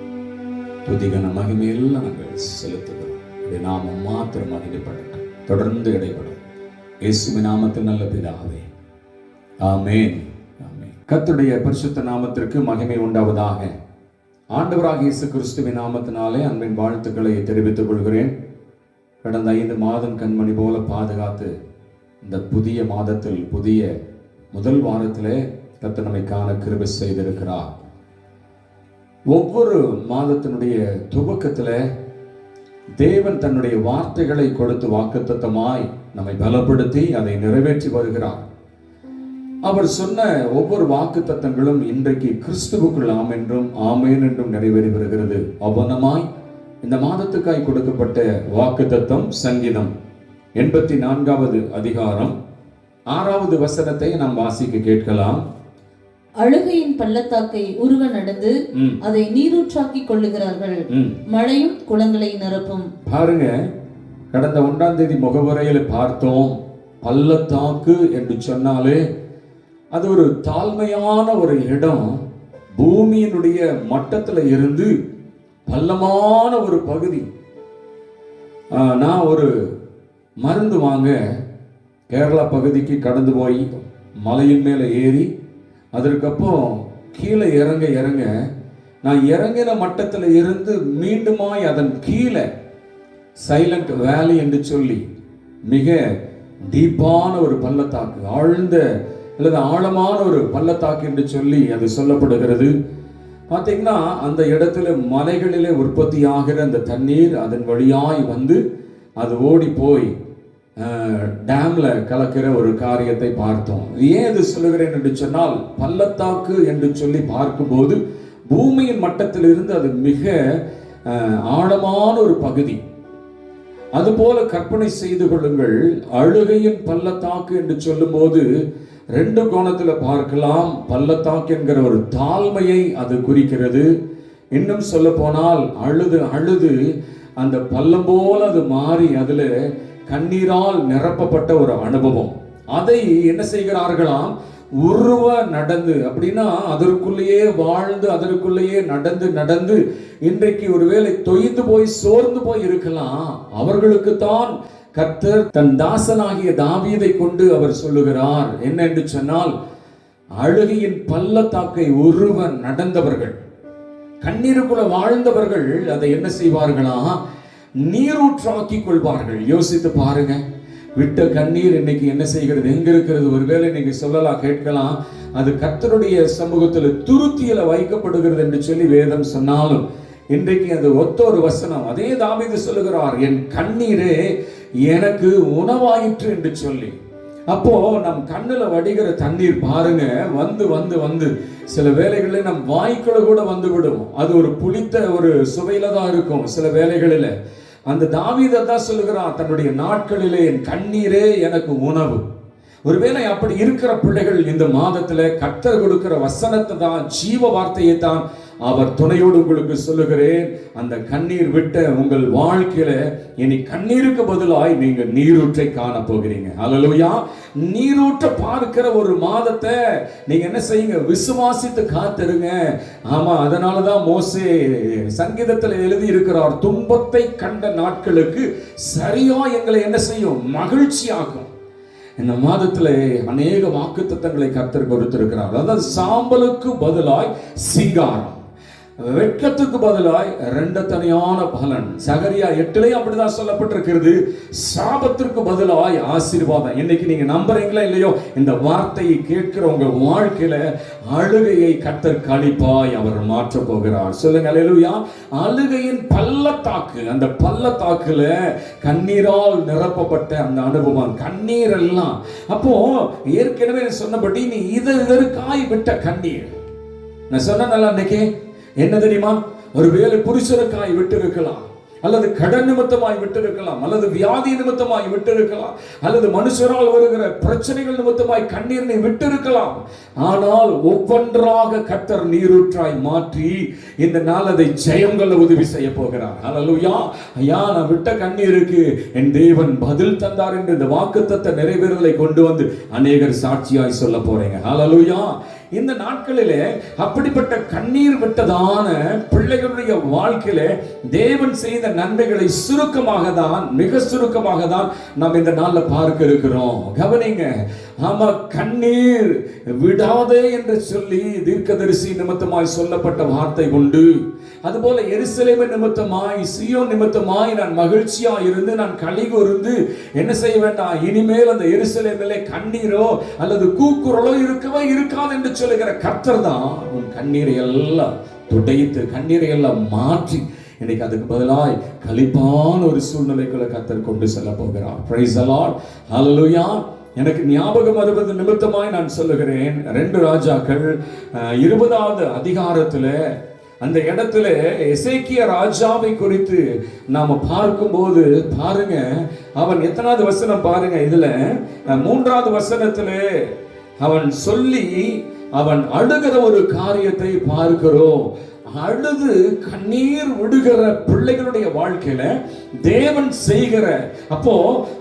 துதிகன மகிமையெல்லாம் நாங்கள் செலுத்துகிறோம். இது நாமம் மாத்திரம் மகிமைப்படட்டும், தொடர்ந்து இடைப்படும். இயேசுவின் நாமத்தில் நல்ல பிதாவே, ஆமென். ஆமென். கர்த்தருடைய பரிசுத்த நாமத்திற்கு மகிமை உண்டாவதாக. ஆண்டவராகிய இயேசு கிறிஸ்துவின் நாமத்தினாலே அன்பின் வாழ்த்துக்களை தெரிவித்துக் கொள்கிறேன். கடந்த 5 மாதம் கண்மணி போல பாதுகாத்து இந்த புதிய மாதத்தில் புதிய முதல் வாரத்திலே கர்த்தர் நம்மை காண கிருபை செய்திருக்கிறார். ஒவ்வொரு மாதத்தினுடைய துவக்கத்தில் தேவன் தன்னுடைய வார்த்தைகளை கொடுத்து வாக்குத்தத்தமாய் நம்மை பலப்படுத்தி அதை நிறைவேற்றி வருகிறார். அவர் சொன்ன ஒவ்வொரு வாக்குத்தத்தங்களும் இன்றைக்கு கிறிஸ்துவுக்குள் ஆம் என்றும் ஆமேன் என்றும் நிறைவேறி வருகிறது. அவனமாய் இந்த மாதத்துக்காய் கொடுக்கப்பட்ட வாக்குத்தத்தம் சங்கீதம் 84வது அதிகாரம் 6வது வசனத்தை நாம் வாசிக்க கேட்கலாம். அழுகையின் பள்ளத்தாக்கை உருவ நடந்து அதை நீரூற்றாக்கி கொள்ளுகிறார்கள், மழையும் குளங்களை நிரப்பும். பாருங்க, கடந்த 1ஆம் தேதி முகவுரையில் பார்த்தோம். பள்ளத்தாக்கு என்று சொன்னாலே அது ஒரு தாழ்மையான ஒரு இடம். பூமியினுடைய மட்டத்தில் இருந்து பள்ளமான ஒரு பகுதி. நான் ஒரு மருந்து வாங்க கேரளா பகுதிக்கு கடந்து போய் மலையின் மேலே ஏறி அதற்கப்புறம் கீழே இறங்க இறங்க நான் இறங்கின மட்டத்தில் இருந்து மீண்டுமாய் அதன் கீழே சைலண்ட் வேலி என்று சொல்லி மிக டீப்பான ஒரு பள்ளத்தாக்கு, ஆழ்ந்த அல்லது ஆழமான ஒரு பள்ளத்தாக்கு என்று சொல்லி அது சொல்லப்படுகிறது. பார்த்தீங்கன்னா அந்த இடத்துல மலைகளிலே உற்பத்தி ஆகிற அந்த தண்ணீர் அதன் வழியாய் வந்து அது ஓடி போய் டேம்ல கலக்கிற ஒரு காரியத்தை பார்த்தோம். ஏன் இது சொல்லுகிறேன் என்று சொன்னால், பள்ளத்தாக்கு என்று சொல்லி பார்க்கும்போது பூமியின் மட்டத்திலிருந்து அது மிக ஆழமான ஒரு பகுதி. அதுபோல கற்பனை செய்து கொள்ளுங்கள். அழுகையின் பள்ளத்தாக்கு என்று சொல்லும் போது 2 கோணத்தில் பார்க்கலாம். பள்ளத்தாக்கு என்கிற ஒரு தாழ்மையை அது குறிக்கிறது. இன்னும் சொல்ல போனால் அழுது அழுது அந்த பள்ளம் போல அது மாறி அதுல கண்ணீரால் நிரப்பப்பட்ட ஒரு அனுபவம். அதை என்ன செய்கிறார்களாம், உருவ நடந்து, அப்படின்னா அதற்குள்ளேயே வாழ்ந்து அதற்குள்ளேயே நடந்து நடந்து இன்றைக்கு ஒருவேளை தொய்ந்து போய் சோர்ந்து போய் இருக்கலாம். அவர்களுக்கு தான் கர்த்தர் தன் தாசனாகிய தாவீதை கொண்டு அவர் சொல்லுகிறார் என்ன என்று சொன்னால், அழுகையின் பள்ளத்தாக்கை உருவ நடந்தவர்கள், கண்ணீருக்குள்ள வாழ்ந்தவர்கள் அதை என்ன செய்வார்களா, நீரூற்றாக்கி கொள்வார்கள். யோசித்து பாருங்க, விட்ட கண்ணீர் இன்னைக்கு என்ன செய்கிறது, எங்க இருக்கிறது? ஒருவேளை இன்னைக்கு சொல்லலாம், கேட்கலாம், அது கர்த்தருடைய சமூகத்தில் துருத்தியில வைக்கப்படுகிறது என்று சொல்லி வேதம் சொன்னாலும் இன்றைக்கு அது ஒத்த ஒரு வசனம். அதே தாவீது சொல்லுகிறார், என் கண்ணீரே எனக்கு உணவாயிற்று என்று சொல்லி. அப்போ நம் கண்ணுல வடிகிற தண்ணீர் பாருங்க, வந்து வந்து வந்து சில வேளைகளில் நம் வாய்க்குள்ள கூட வந்து விடும். அது ஒரு புளித்த ஒரு சுவையில தான் இருக்கும். சில வேளைகளில் அந்த தாவீது தான் சொல்லுகிறான், தன்னுடைய நாட்களிலே என் கண்ணீரே எனக்கு உணவு. ஒருவேளை அப்படி இருக்கிற பிள்ளைகள் இந்த மாதத்துல கர்த்தர் கொடுக்கிற வசனத்தை தான், ஜீவ வார்த்தையை தான் அவர் துணையோடு உங்களுக்கு சொல்லுகிறேன். அந்த கண்ணீர் விட்ட உங்கள் வாழ்க்கையில இனி கண்ணீருக்கு பதிலாய் நீங்க நீரூற்றை காண போகிறீங்க. அல்லேலூயா. நீரூற்ற பார்க்கிற ஒரு மாதத்தை நீங்க என்ன செய்யுங்க, விசுவாசித்து காத்திருங்க. ஆமா, அதனாலதான் மோசே சங்கீதத்தில் எழுதி இருக்கிறார், துன்பத்தை கண்ட நாட்களுக்கு சரியா எங்களை என்ன செய்யும், மகிழ்ச்சி ஆகும். இந்த மாதத்துல அநேக வாக்குத்தத்தங்களை கர்த்தர் கொடுத்திருக்கிறார். அதாவது சாம்பலுக்கு பதிலாய் சிங்காரம், வெட்கத்துக்கு பதிலாய் 2 தனியான பலன். சகரியா 8 அப்படிதான் சொல்லப்பட்டிருக்கிறது. சாபத்திற்கு பதிலாய் ஆசீர்வாதம். இன்னைக்கு நீங்க நம்புறீங்களா இல்லையோ, இந்த வார்த்தையை கேட்கிற உங்க வாழ்க்கையில அழுகையை கர்த்தர் கழிப்பாய் அவர் மாற்ற போகிறார். சொல்லுங்க அல்லேலூயா. அழுகையின் பள்ளத்தாக்கு, அந்த பள்ளத்தாக்குல கண்ணீரால் நிரப்பப்பட்ட அந்த அனுபவம், கண்ணீர் எல்லாம். அப்போ ஏற்கனவே சொன்னபடி நீ இதற்காய் விட்ட கண்ணீர், நான் சொன்னேன்ல அன்னைக்கு, என்ன தெரியுமா, ஒருவேளை புருஷருக்காய் விட்டு இருக்கலாம், அல்லது கடன் நிமித்தமாய் விட்டு இருக்கலாம், அல்லது வியாதி நிமித்தமாய் விட்டு இருக்கலாம், அல்லது மனுஷரால் வருகிற பிரச்சனைகள் நிமித்தமாய் கண்ணீர் நீ விட்டு இருக்கலாம். ஆனால் ஒவ்வொன்றாக கர்த்தர் நீரூற்றாய் மாற்றி இந்த நாள் அதை ஜெயம் கொள்ள உதவி செய்ய போகிறார். அல்லேலூயா. ஐயா, நான் விட்ட கண்ணீருக்கு என் தேவன் பதில் தந்தார் என்று இந்த வாக்குத்தத்த நிறைவேறுதலை கொண்டு வந்து அநேகர் சாட்சியாய் சொல்ல போறீங்க. அல்லேலூயா. இந்த நாட்களிலே அப்படிப்பட்ட கண்ணீர் விட்டதான பிள்ளைகளுடைய வாழ்க்கையிலே தேவன் செய்த நன்மைகளை மிக சுருக்கமாக தான் நாம் இந்த நாள்ல பார்க்க இருக்கிறோம். கவனிங்க, ஆமா, கண்ணீர் விடாதே என்று சொல்லி தீர்க்கதரிசி நிமித்தமாய் சொல்லப்பட்ட வார்த்தை உண்டு. அதுபோல எருசலேம் நிமித்தமாய், சீயோன் நிமித்தமாய் நான் மகிழ்ச்சியா இருந்து நான் களிகூர்ந்து என்ன செய்ய வேண்டாம், இனிமேல் அந்த எருசலேமிலே கண்ணீரோ அல்லது கூக்குரலோ இருக்கவே இருக்காது என்று சொல்லுகிற கர்த்தர் தான் உன் கண்ணீரை எல்லாம் துடைத்து கண்ணீரை எல்லாம் மாற்றி இன்னைக்கு அதுக்கு பதிலாய் களிப்பான ஒரு சூழ்நிலைக்குள்ள கர்த்தர் கொண்டு செல்ல போகிறார். பிரைஸ் தி லார்ட், ஹல்லேலூயா. எனக்கு ஞாபகம் வருவது நிமித்தமாய் நான் சொல்லுகிறேன். 2 ராஜாக்கள் 20வது அதிகாரத்தில் அந்த இடத்துல எசேக்கியா ராஜாவை குறித்து நாம பார்க்கும்போது பாருங்க, அவன் எத்தனாவது வசனம் பாருங்க, இதுல 3வது வசனத்துல அவன் சொல்லி அவன் அழுகிற ஒரு காரியத்தை பார்க்கிறோம். அழுது கண்ணீர் விடுகிற பிள்ளைகளுடைய வாழ்க்கையில தேவன் செய்கிற, அப்போ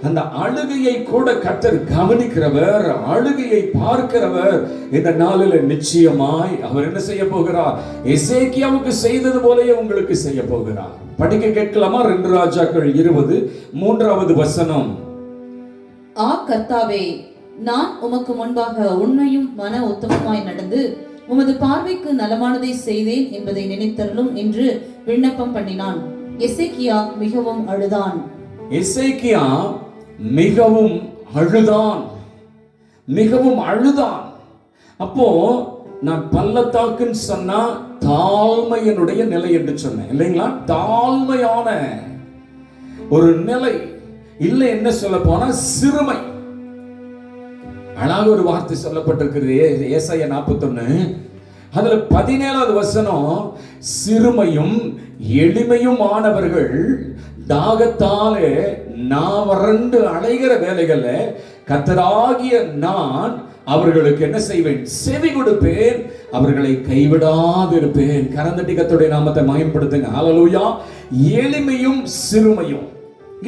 அந்த அழுகையை கூட கர்த்தர் கவனிக்கிறவர், அழுகையை பார்க்கிறவர். இந்த நாளில் நிச்சயமாய் அவர் என்ன செய்ய போகிறார், எசேக்கியாவுக்கு செய்தது போலயே உங்களுக்கு செய்ய போகிறார். படிக்க கேட்கலாமா? 2 ராஜாக்கள் 20 3வது வசனம். கர்த்தாவே, நான் உமக்கு முன்பாக உண்மையும் மன உத்தமமாய் நடந்து உமது பார்வைக்கு நலமானதை செய்தேன் என்பதை நினைத்தருளும் என்று விண்ணப்பம் பண்ணினான். எசேக்கியா மிகவும் அழுதான். எசேக்கியா மிகவும் அழுதான். அப்போ நான் பள்ளத்தாக்குன்னு சொன்னா தாழ்மையினுடைய நிலை என்று சொன்னேன் இல்லைங்களா? தாழ்மையான ஒரு நிலை இல்லை, என்ன சொல்ல போனா சிறுமை. அழகாக ஒரு வார்த்தை சொல்லப்பட்டிருக்கிறது ஏசாயா 41 அதுல 17வது வசனம். சிறுமையும் எளிமையும் ஆனவர்கள் தாகத்தாலே நாவறண்டு அலைகிற வேலைகள்ல கர்த்தராகிய நான் அவர்களுக்கு என்ன செய்வேன், செவி கொடுப்பேன், அவர்களை கைவிடாதிருப்பேன். கரந்தட்டி கர்த்தருடைய நாமத்தை மகிமைப்படுத்துங்க. ஹல்லேலூயா. எளிமையும் சிறுமையும்,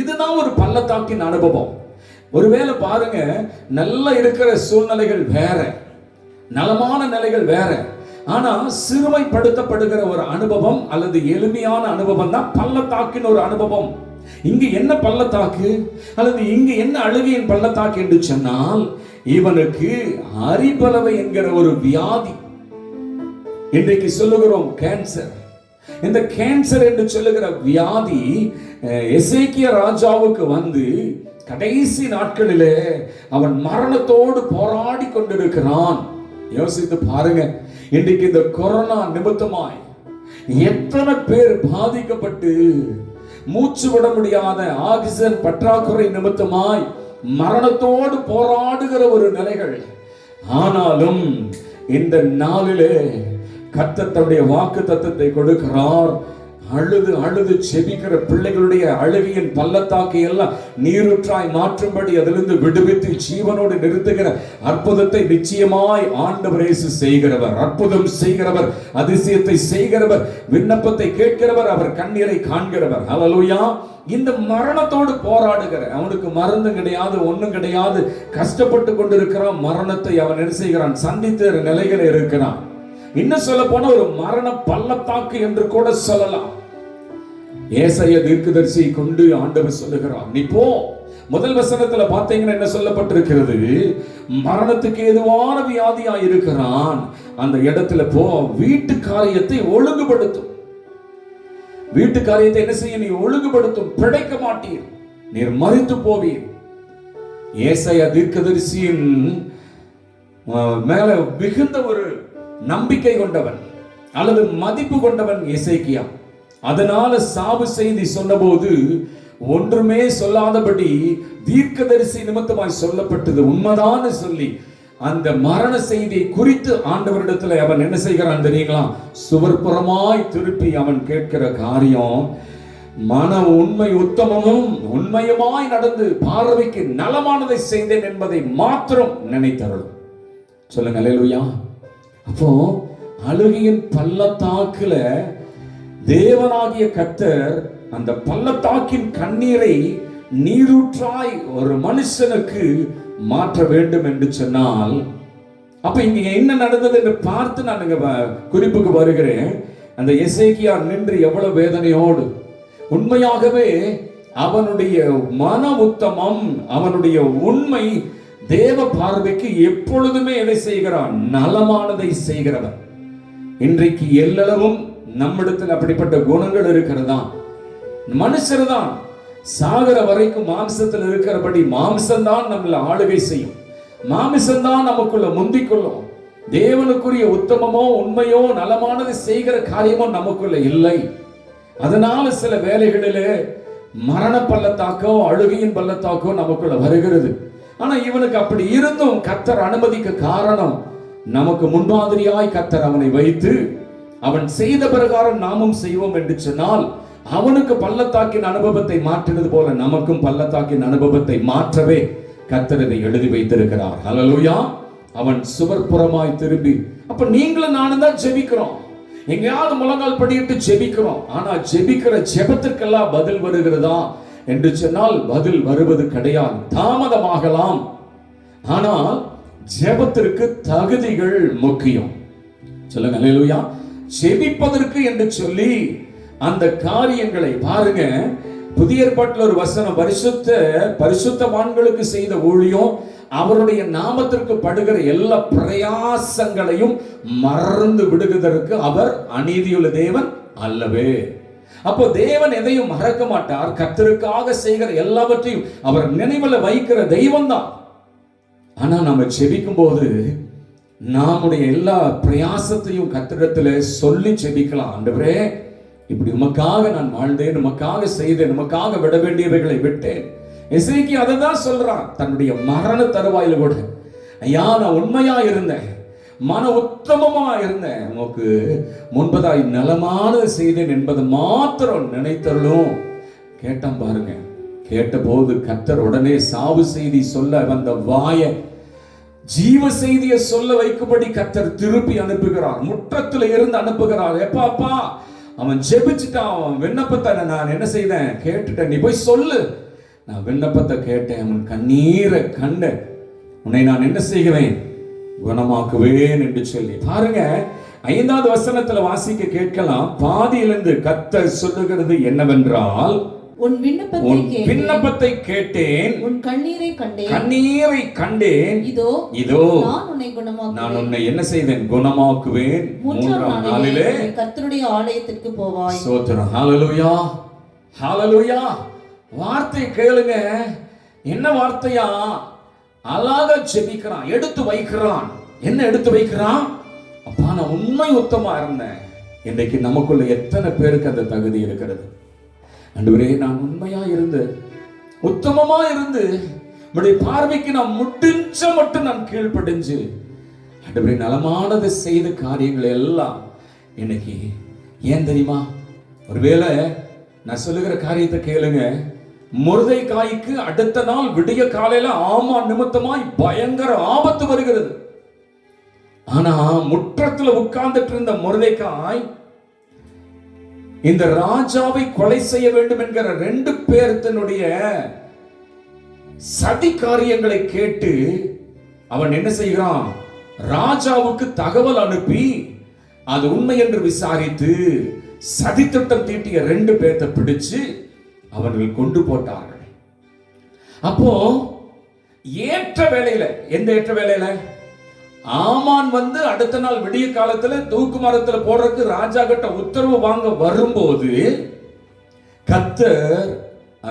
இதுதான் ஒரு பள்ளத்தாக்கின் அனுபவம். ஒருவேளை பாருங்க, நல்லா இருக்கிற சூழ்நிலைகள் வேற, நலமான நிலைகள் வேற, ஆனா சிறுமைப்படுத்தப்படுகிற ஒரு அனுபவம் அல்லது எளிமையான அனுபவம் தான் பள்ளத்தாக்கின் ஒரு அனுபவம். இங்கு என்ன பள்ளத்தாக்கு அல்லது இங்கு என்ன அழுகையின் பள்ளத்தாக்கு என்று சொன்னால், இவனுக்கு அரிபலவை என்கிற ஒரு வியாதி. இன்றைக்கு சொல்லுகிறோம் கேன்சர். இந்த கேன்சர் என்று சொல்லுகிற வியாதி எசேக்கியா ராஜாவுக்கு வந்து கடைசி நாட்களிலே அவன் மரணத்தோடு போராடி கொண்டிருக்கிறான். யோசித்து பாருங்க, இன்றைக்கு இந்த கொரோனா நிமித்தமாய் எத்தனை பேர் பாதிக்கப்பட்டு மூச்சு விட முடியாத ஆக்சிஜன் பற்றாக்குறை நிமித்தமாய் மரணத்தோடு போராடுகிற ஒரு நிலைகள். ஆனாலும் இந்த நாளிலே கர்த்தர் தன்னுடைய வாக்கு தத்தத்தை கொடுக்கிறார். அழுது அழுது செபிக்கிற பிள்ளைகளுடைய அழுகையின் பள்ளத்தாக்கை எல்லாம் நீரூற்றாய் மாற்றும்படி அதிலிருந்து விடுவித்து ஜீவனோடு நிறுத்துகிற அற்புதத்தை நிச்சயமாய் ஆண்டவர் இயேசு செய்கிறவர். அற்புதம் செய்கிறவர், அதிசயத்தை செய்கிறவர், விண்ணப்பத்தை கேட்கிறவர், அவர் கண்ணீரை காண்கிறவர். ஹல்லேலூயா. இந்த மரணத்தோடு போராடுகிற, அவனுக்கு மருந்து கிடையாது, ஒண்ணும் கிடையாது, கஷ்டப்பட்டு கொண்டிருக்கிறான். மரணத்தை அவன் என்ன செய்கிறான், சந்தித்த நிலையில இருக்கிறான். இன்னும் சொல்ல போன ஒரு மரண பள்ளத்தாக்கு என்று கூட சொல்லலாம். ஏசாயா தீர்க்கதரிசியை கொண்டு ஆண்டவர் சொல்லுகிறார், நீ போ. முதல் வசனத்துல பாத்தீங்கன்னா என்ன சொல்லப்பட்டிருக்கிறது, மரணத்துக்கு ஏதுவான வியாதியா இருக்கிறான், அந்த இடத்துல போ, வீட்டு காரியத்தை ஒழுங்குபடுத்தும். வீட்டு காரியத்தை என்ன செய்ய, நீ ஒழுங்குபடுத்தும், பிழைக்க மாட்டீர், நீர் மரித்து போவீர். ஏசாயா தீர்க்கதரிசியின் மேல மிகுந்த ஒரு நம்பிக்கை கொண்டவன் அல்லது மதிப்பு கொண்டவன் எசேக்கியா. அதனால சாவு செய்தி சொன்னபோது ஒன்றுமே சொல்லாதபடி தீர்க்கதரிசி நிமித்தமாய் சொல்லப்பட்டது உண்மைதான் சொல்லி அந்த மரண செய்தியை குறித்து ஆண்டவரிடத்துல அவன் என்ன செய்கிறான் தெரியுங்களா, சுவர்புறமாய் திருப்பி அவன் கேட்கிற காரியம், மன உண்மை உத்தமமும் உண்மையுமாய் நடந்து பார்வைக்கு நலமானதை செய்தேன் என்பதை மாத்திரம் நினைத்தருளும். சொல்லுங்க அல்லேலூயா. அப்போ அழுகையின் பள்ளத்தாக்குல தேவனாகிய கர்த்தர் அந்த பள்ளத்தாக்கின் கண்ணீரை நீரூற்றாய் ஒரு மனுஷனுக்கு மாற்ற வேண்டும் என்று சொன்னால் அப்ப இங்க என்ன நடந்தது என்று பார்த்து நான் இங்க குறிப்புக்கு வருகிறேன். அந்த எசேக்கியா நின்று எவ்வளவு வேதனையோடு, உண்மையாகவே அவனுடைய மன உத்தமம், அவனுடைய உண்மை தேவ பார்வைக்கு எப்பொழுதுமே எதை செய்கிறான்? நலமானதை செய்கிறவன். இன்றைக்கு எல்லளவும் நம்மிடத்தில் அப்படிப்பட்ட குணங்கள் இருக்கிறதா? மனுஷர் தான் சாகர வரைக்கும் மாம்சத்தில் இருக்கிறபடி மாம்சம்தான் நம்மள ஆளுகை செய்யும், மாமிசம்தான் நமக்குள்ள முந்திக்கொள்ளும். தேவனுக்குரிய உத்தமமோ உண்மையோ நலமானது செய்கிற காரியமோ நமக்குள்ள இல்லை. அதனால சில வேலைகளிலே மரண பள்ளத்தாக்கோ அழுகையின் பள்ளத்தாக்கோ நமக்குள்ள வருகிறது. ஆனா இவனுக்கு அப்படி இருந்தும் கர்த்தர் அனுமதிக்க காரணம், நமக்கு முன்மாதிரியாய் கர்த்தர் அவனை வைத்து அவன் செய்த பிரகாரம் நாமும் செய்வோம் என்று சொன்னால், அவனுக்கு பள்ளத்தாக்கின் அனுபவத்தை மாற்றினது போல நமக்கும் பள்ளத்தாக்கின் அனுபவத்தை மாற்றவே கர்த்தர் இதை எழுதி வைத்திருக்கிறார். ஹல்லேலூயா. அவன் சுவர்புறமாய் திரும்பி, அப்ப நீங்களும் நானும் தான் ஜெபிக்கிறோம், எங்கேயாவது முழங்கால் படியிட்டு ஜெபிக்கிறோம். ஆனா ஜெபிக்கிற ஜெபத்திற்கெல்லாம் பதில் வருகிறதா என்று சொன்னால் பதில் வருவது கிடையாது. தாமதமாகலாம், ஆனால் ஜெபத்திற்கு தகுதிகள் முக்கியம். சொல்லுங்க ஹல்லேலூயா. ஜெபிப்பதற்கு என்று சொல்லி அந்த காரியங்களை பாருங்க. புதிய ஏற்பாட்டில் ஒரு வசனம், பரிசுத்தவான்களுக்கு செய்த ஊழியம் அவருடைய நாமத்திற்கு படுகிற எல்லா பிரயாசங்களையும் மறந்து விடுவதற்கு அவர் அநீதியுள்ள தேவன் அல்லவே. அப்போ தேவன் எதையும் மறக்க மாட்டார். கர்த்தருக்காக செய்கிற எல்லாவற்றையும் அவர் நினைவில் வைக்கிற தெய்வம் தான். ஆனா நம்ம செபிக்கும் போது நம்முடைய எல்லா பிரயாசத்தையும் கர்த்தரிடத்தில் சொல்லி செபிக்கலாம். ஆண்டவரே, இப்படி உமக்காக நான் வாழ்ந்தேன், உமக்காக செய்தேன், உமக்காக விட வேண்டியவைகளை விட்டேன். எசேக்கியா அதை தான் சொல்றான் தன்னுடைய மரண தருவாயில கூட. ஐயா, நான் உண்மையா இருந்தேன், மன உத்தமமா இருந்தேன், உமக்கு முன்பதாய் நலமானது செய்தேன் என்பது மாத்திரம் நினைத்தருளும். கேட்டான் பாருங்க. கேட்ட போது கர்த்தர் உடனே சாவு செய்தி சொல்ல வந்த வாய ஜீவ செய்தியை சொல்ல வைக்கும்படி கர்த்தர் திருப்பி அனுப்புகிறார். முற்றத்துல இருந்து அனுப்புகிறார். எப்பா, அவன் ஜெபிச்சுட்டான், அவன் விண்ணப்பத்தை நான் என்ன செய்தேன்? கேட்டுட்டேன், நீ போய் சொல்லு. நான் விண்ணப்பத்தை கேட்டேன், அவன் கண்ணீரை கண்ட, உன்னை நான் என்ன செய்கிறேன்? குணமாக்குவேன் என்று சொல்லி. பாருங்க, 5வது வசனத்துல வாசிக்க கேட்கலாம். பாதியிலிருந்து கர்த்தர் சொல்லுகிறது என்னவென்றால், உன் விண்ணப்பத்தை கேட்டேன், உன் கண்ணீரை கண்டேன், இதோ நான் உன்னை என்ன செய்தேன்? குணமாக்குவேன். 3ஆம் நாளிலே கர்த்தருடைய ஆலயத்திற்கு போவாய். ஸ்தோத்திரம். ஹல்லேலூயா, ஹல்லேலூயா. வார்த்தை கேளுங்க. என்ன வார்த்தையா? அழகா ஜெபிக்கிறான், எடுத்து வைக்கிறான். என்ன எடுத்து வைக்கிறான்? அப்பா, நான் உண்மை உத்தமா இருந்தேன். இன்னைக்கு நமக்குள்ள எத்தனை பேருக்கு அந்த தகுதி இருக்கிறது? ஆண்டவரே, நான் உண்மையா இருந்து உத்தமமா இருந்து உம்முடைய பார்வைக்கு நான் முடிஞ்ச மட்டும் நான் கீழ்ப்படிஞ்சு ஆண்டவரே நலமானது செய்த காரியங்கள் எல்லாம் இன்னைக்கு ஏன் தெரியுமா? ஒருவேளை நான் சொல்லுகிற காரியத்தை கேளுங்க. மொர்தெகாய்க்கு அடுத்த நாள் விடிய காலையில ஆமான் நிமித்தமாய் பயங்கர ஆபத்து வருகிறது. ஆனா முற்றத்துல உட்கார்ந்துட்டு இருந்த மொர்தெகாய் இந்த ராஜாவை கொலை செய்ய வேண்டும் என்கிற 2 பேர்த்தினுடைய சதி காரியங்களை கேட்டு அவன் என்ன செய்கிறான்? ராஜாவுக்கு தகவல் அனுப்பி அது உண்மை என்று விசாரித்து சதி திட்டம் தீட்டிய 2 பேர்த்தை பிடிச்சு அவர்கள் கொண்டு போட்டார்கள். அப்போ ஏற்ற வேளையில, எந்த ஏற்ற வேளையில? ஆமான் வந்து அடுத்த நாள் விடிய காலத்துல தூக்கு மரத்துல போடுறதுக்கு ராஜா கிட்ட உத்தரவு வாங்க வரும்போது கர்த்தர்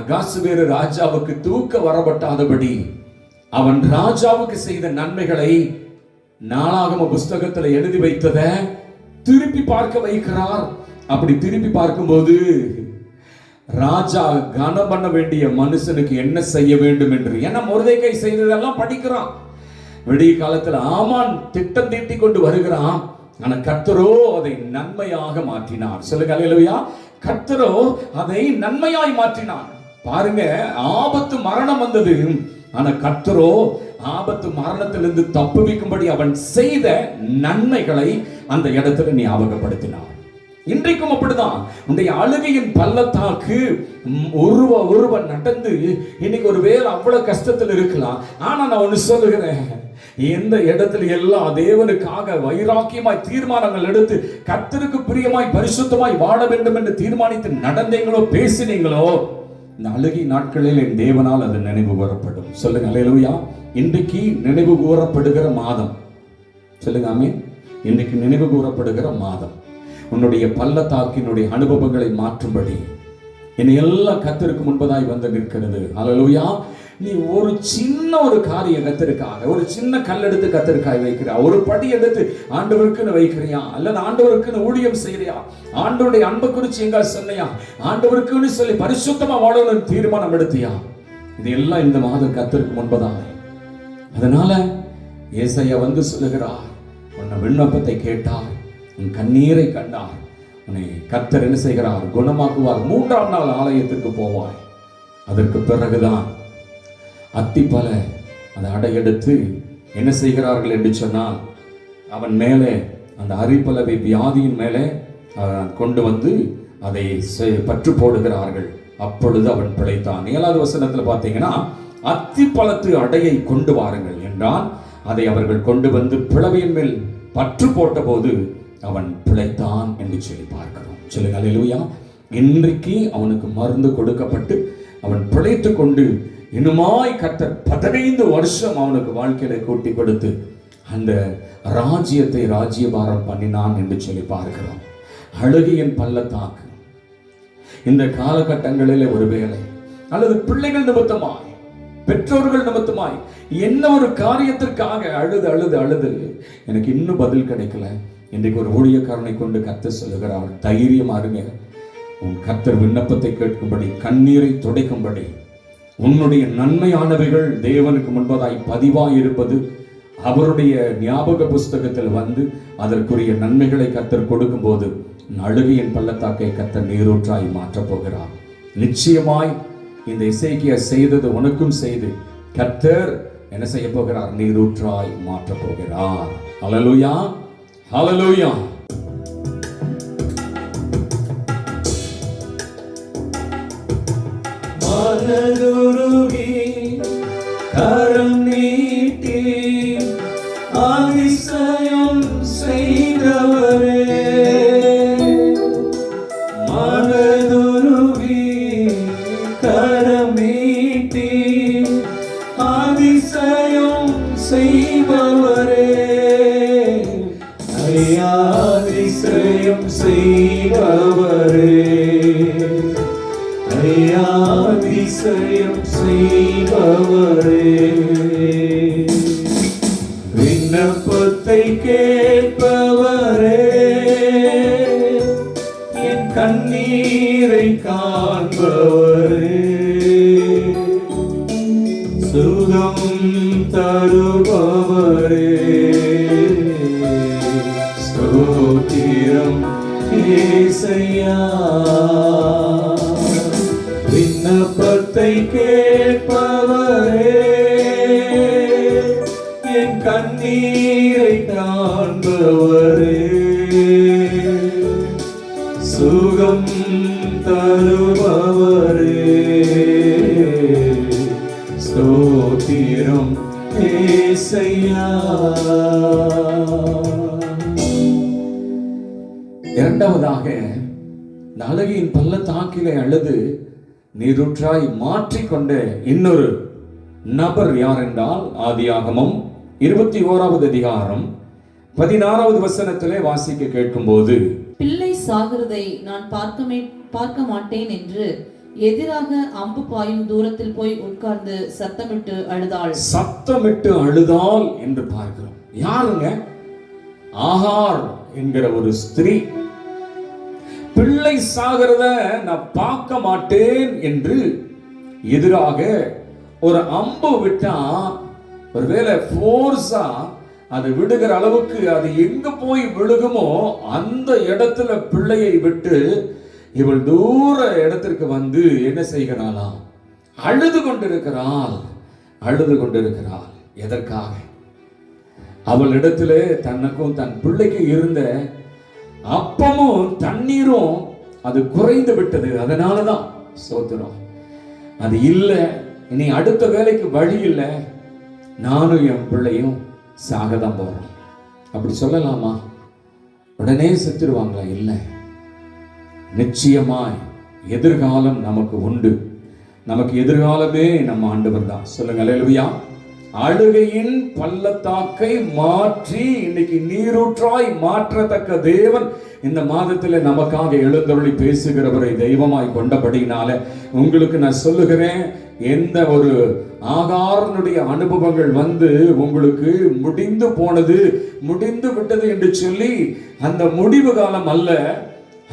அகாசுவேறு ராஜாவுக்கு தூக்க வரப்பட்டாதபடி அவன் ராஜாவுக்கு செய்த நன்மைகளை நாளாகம புஸ்தகத்துல எழுதி வைத்தத திருப்பி பார்க்க வைக்கிறார். அப்படி திருப்பி பார்க்கும்போது ராஜா கனம் பண்ண வேண்டிய மனுஷனுக்கு என்ன செய்ய வேண்டும் என்று, ஏன்னா மொர்தெகாய் செய்ததெல்லாம் படிக்கிறான். விடிய காலத்தில் ஆமான் திட்டம் தீட்டி கொண்டு வருகிறான். ஆனா கர்த்தரோ அதை நன்மையாக மாற்றினார். சொல்லுங்க அல்லேலூயா. கர்த்தரோ அதை நன்மையாய் மாற்றினார். பாருங்க, ஆபத்து மரணம் வந்தது. ஆனா கர்த்தரோ ஆபத்து மரணத்திலிருந்து தப்புவிக்கும்படி அவன் செய்த நன்மைகளை அந்த இடத்துல ஞாபகப்படுத்தினார். இன்றைக்கும் அப்படிதான். உன்னுடைய அழுகையின் பள்ளத்தாக்கு ஒருவன் நடந்து இன்னைக்கு ஒரு வேளை அவ்வளவு கஷ்டத்தில் இருக்கலாம். ஆனா நான் ஒண்ணு சொல்லுகிறேன், எந்த இடத்துல எல்லாம் தேவனுக்காக வைராக்கியமாய் தீர்மானங்கள் எடுத்து கர்த்தருக்கு பிரியமாய் பரிசுத்தமாய் வாழ வேண்டும் என்று தீர்மானித்து நடந்தீங்களோ, பேசினீங்களோ, இந்த அழுகை நாட்களில் என் தேவனால் அது நினைவு கூறப்படும். சொல்லுங்க அல்லேலூயா. இன்றைக்கு நினைவு கூறப்படுகிற மாதம். சொல்லுங்க ஆமென். இன்றைக்கு நினைவு கூறப்படுகிற மாதம். உன்னுடைய பள்ளத்தாக்கினுடைய அனுபவங்களை மாற்றும்படி என்னை எல்லாம் கர்த்தருக்கு முன்பதாய் வந்து நிற்கிறது. அல்லேலூயா. நீ ஒரு சின்ன ஒரு காரியம் கர்த்தருக்காக, ஒரு சின்ன கல் எடுத்து கர்த்தருக்காய் வைக்கிறியா, ஒரு படி எடுத்து ஆண்டவருக்குன்னு வைக்கிறியா, அல்லது ஆண்டவருக்குன்னு ஊழியம் செய்யறியா, ஆண்டவருடைய அன்பை குறித்து எங்க சொன்னையா, ஆண்டவருக்குன்னு சொல்லி பரிசுத்தமா வாழணும்னு தீர்மானம் எடுத்தியா, இது எல்லாம் இந்த மாதம் கர்த்தருக்கு முன்பதாக. அதனால ஏசாயா வந்து சொல்லுகிறார், உன்னை விண்ணப்பத்தை கேட்டார், உன் கண்ணீரை கண்டார், உன்னை கர்த்தர் என்ன செய்கிறார், குணமாக்குவார். 3ஆம் நாள் ஆலயத்திற்கு போவாய். அதற்கு பிறகுதான் அத்திப்பழ அதை அடையெடுத்து என்ன செய்கிறார்கள் என்று சொன்னால், அவன் மேலே அந்த அரிப்பலவை வியாதியின் மேலே கொண்டு வந்து அதை பற்று போடுகிறார்கள். அப்பொழுது அவன் பிழைத்தான். 7வது வசனத்தில் பார்த்தீங்கன்னா, அத்திப்பழத்து அடையை கொண்டு வாருங்கள் என்றான். அதை அவர்கள் கொண்டு வந்து பிளவையின் மேல் பற்று போட்ட போது அவன் பிழைத்தான் என்று சொல்லி பார்க்கிறோம். சொல்லுங்க அல்லேலூயா. இன்றைக்கு அவனுக்கு மருந்து கொடுக்கப்பட்டு அவன் பிழைத்து கொண்டு இன்னுமாய் கர்த்தர் 15 வருஷம் அவனுக்கு வாழ்க்கையில கூட்டி கொடுத்து அந்த ராஜ்யத்தை ராஜ்யபாரம் பண்ணினான் என்று சொல்லி பார்க்கிறோம். அழுகையின் பள்ளத்தாக்கு இந்த காலகட்டங்களில் ஒருவேளை அல்லது பிள்ளைகள் நிமித்தமாய், பெற்றோர்கள் நிமித்தமாய் என்ன ஒரு காரியத்திற்காக அழுது அழுது அழுது எனக்கு இன்னும் பதில் கிடைக்கல. இன்றைக்கு ஒரு ஊழியக்காரனை கொண்டு கர்த்தர் சொல்லுகிறார், தைரியமா இருங்க. உன் கர்த்தர் விண்ணப்பத்தை கேட்கும்படி, கண்ணீரை துடைக்கும்படி, உன்னுடைய நன்மையானவைகள் தேவனுக்கு முன்பதாய் பதிவாய் இருப்பது அவருடைய ஞாபக புஸ்தகத்தில் வந்து அதற்குரிய நன்மைகளை கர்த்தர் கொடுக்கும் போது அழுகையின் பள்ளத்தாக்கை கர்த்தர் நீரூற்றாய் மாற்றப் போகிறார். நிச்சயமாய் இந்த எசேக்கியா செய்தது உனக்கும் செய்து கர்த்தர் என்ன செய்ய போகிறார், நீரூற்றாய் மாற்றப் போகிறார். ஹல்லேலூயா, ஹல்லேலூயா. மனதுருகி கரம் நீட்டி அதிசயம் செய்தவரே, மனதுருகி கரம் நீட்டி அதிசயம் செய்பவரே, ஐயா அதிசயம் செய்பவரே, ஐயா அதிசயம் செய்பவரே, விண்ணப்பத்தை கேட்பவரே, என் கண்ணீரை காண்பவரே, சுகம் தருபவரே, ஸ்தோத்திரம் ஏசையா. விண்ணப்பத்தை கேட்பவரே, என் கண்ணீரை காண்பவரே, சுகம் தருபவரே, ஸ்தோத்திரம் ஏசையா. இரண்டாவதாக இந்த அழுகையின் பள்ளத்தாக்கிலே அழுது நீரூற்றாய் மாற்றிக்கொண்ட இன்னொரு நபர் யார் என்றால், ஆதியாகமம் 21வது அதிகாரம் 16வது வசனத்திலே வாசிக்க கேட்கும்போது, பிள்ளை சாகிறதை நான் பார்க்க மாட்டேன் என்று எதிராக அம்பு பாயும் தூரத்தில் போய் உட்கார்ந்து சத்தமிட்டு அழுதாள். சத்தமிட்டு அழுதாள் என்று பார்க்கிறோம். யாருங்க? ஆகார் என்கிற ஒரு ஸ்திரீ பிள்ளை சாகிறத நான் பார்க்க மாட்டேன் என்று எதிராக ஒரு அம்பு விட்டா, ஒருவேளை போர்ஸா அதை விடுகிற அளவுக்கு அது எங்க போய் விழுகுமோ அந்த இடத்துல பிள்ளையை விட்டு இவள் தூர இடத்திற்கு வந்து என்ன செய்கிறாளா, அழுது கொண்டிருக்கிறாள். அழுது கொண்டிருக்கிறாள். எதற்காக? அவள் இடத்துல தனக்கும் தன் பிள்ளைக்கு இருந்த அப்பமும் தண்ணீர் கண்ணீரும் அது குறைந்து விட்டது. அதனாலதான் சோத்திரம். அது இல்லை, இனி அடுத்த வேலைக்கு வழி இல்லை, நானும் என் பிள்ளையும் சாகதான் போறோம். அப்படி சொல்லலாமா? உடனே செத்துருவாங்களா? இல்லை, நிச்சயமாய் எதிர்காலம் நமக்கு உண்டு. நமக்கு எதிர்காலமே நம்ம ஆண்டவர் தான். சொல்லுங்க அல்லேலூயா. அழுகையின் பள்ளத்தாக்கை மாற்றி இன்னைக்கு நீரூற்றாய் மாற்றத்தக்க தேவன் இந்த மாதத்தில் நமக்காக எழுந்தருளி பேசுகிறவரை தெய்வமாய் கொண்டபடினால உங்களுக்கு நான் சொல்லுகிறேன், எந்த ஒரு ஆகாரனுடைய அனுபவங்கள் வந்து உங்களுக்கு முடிந்து போனது, முடிந்து விட்டது என்று சொல்லி அந்த முடிவு காலம் அல்ல.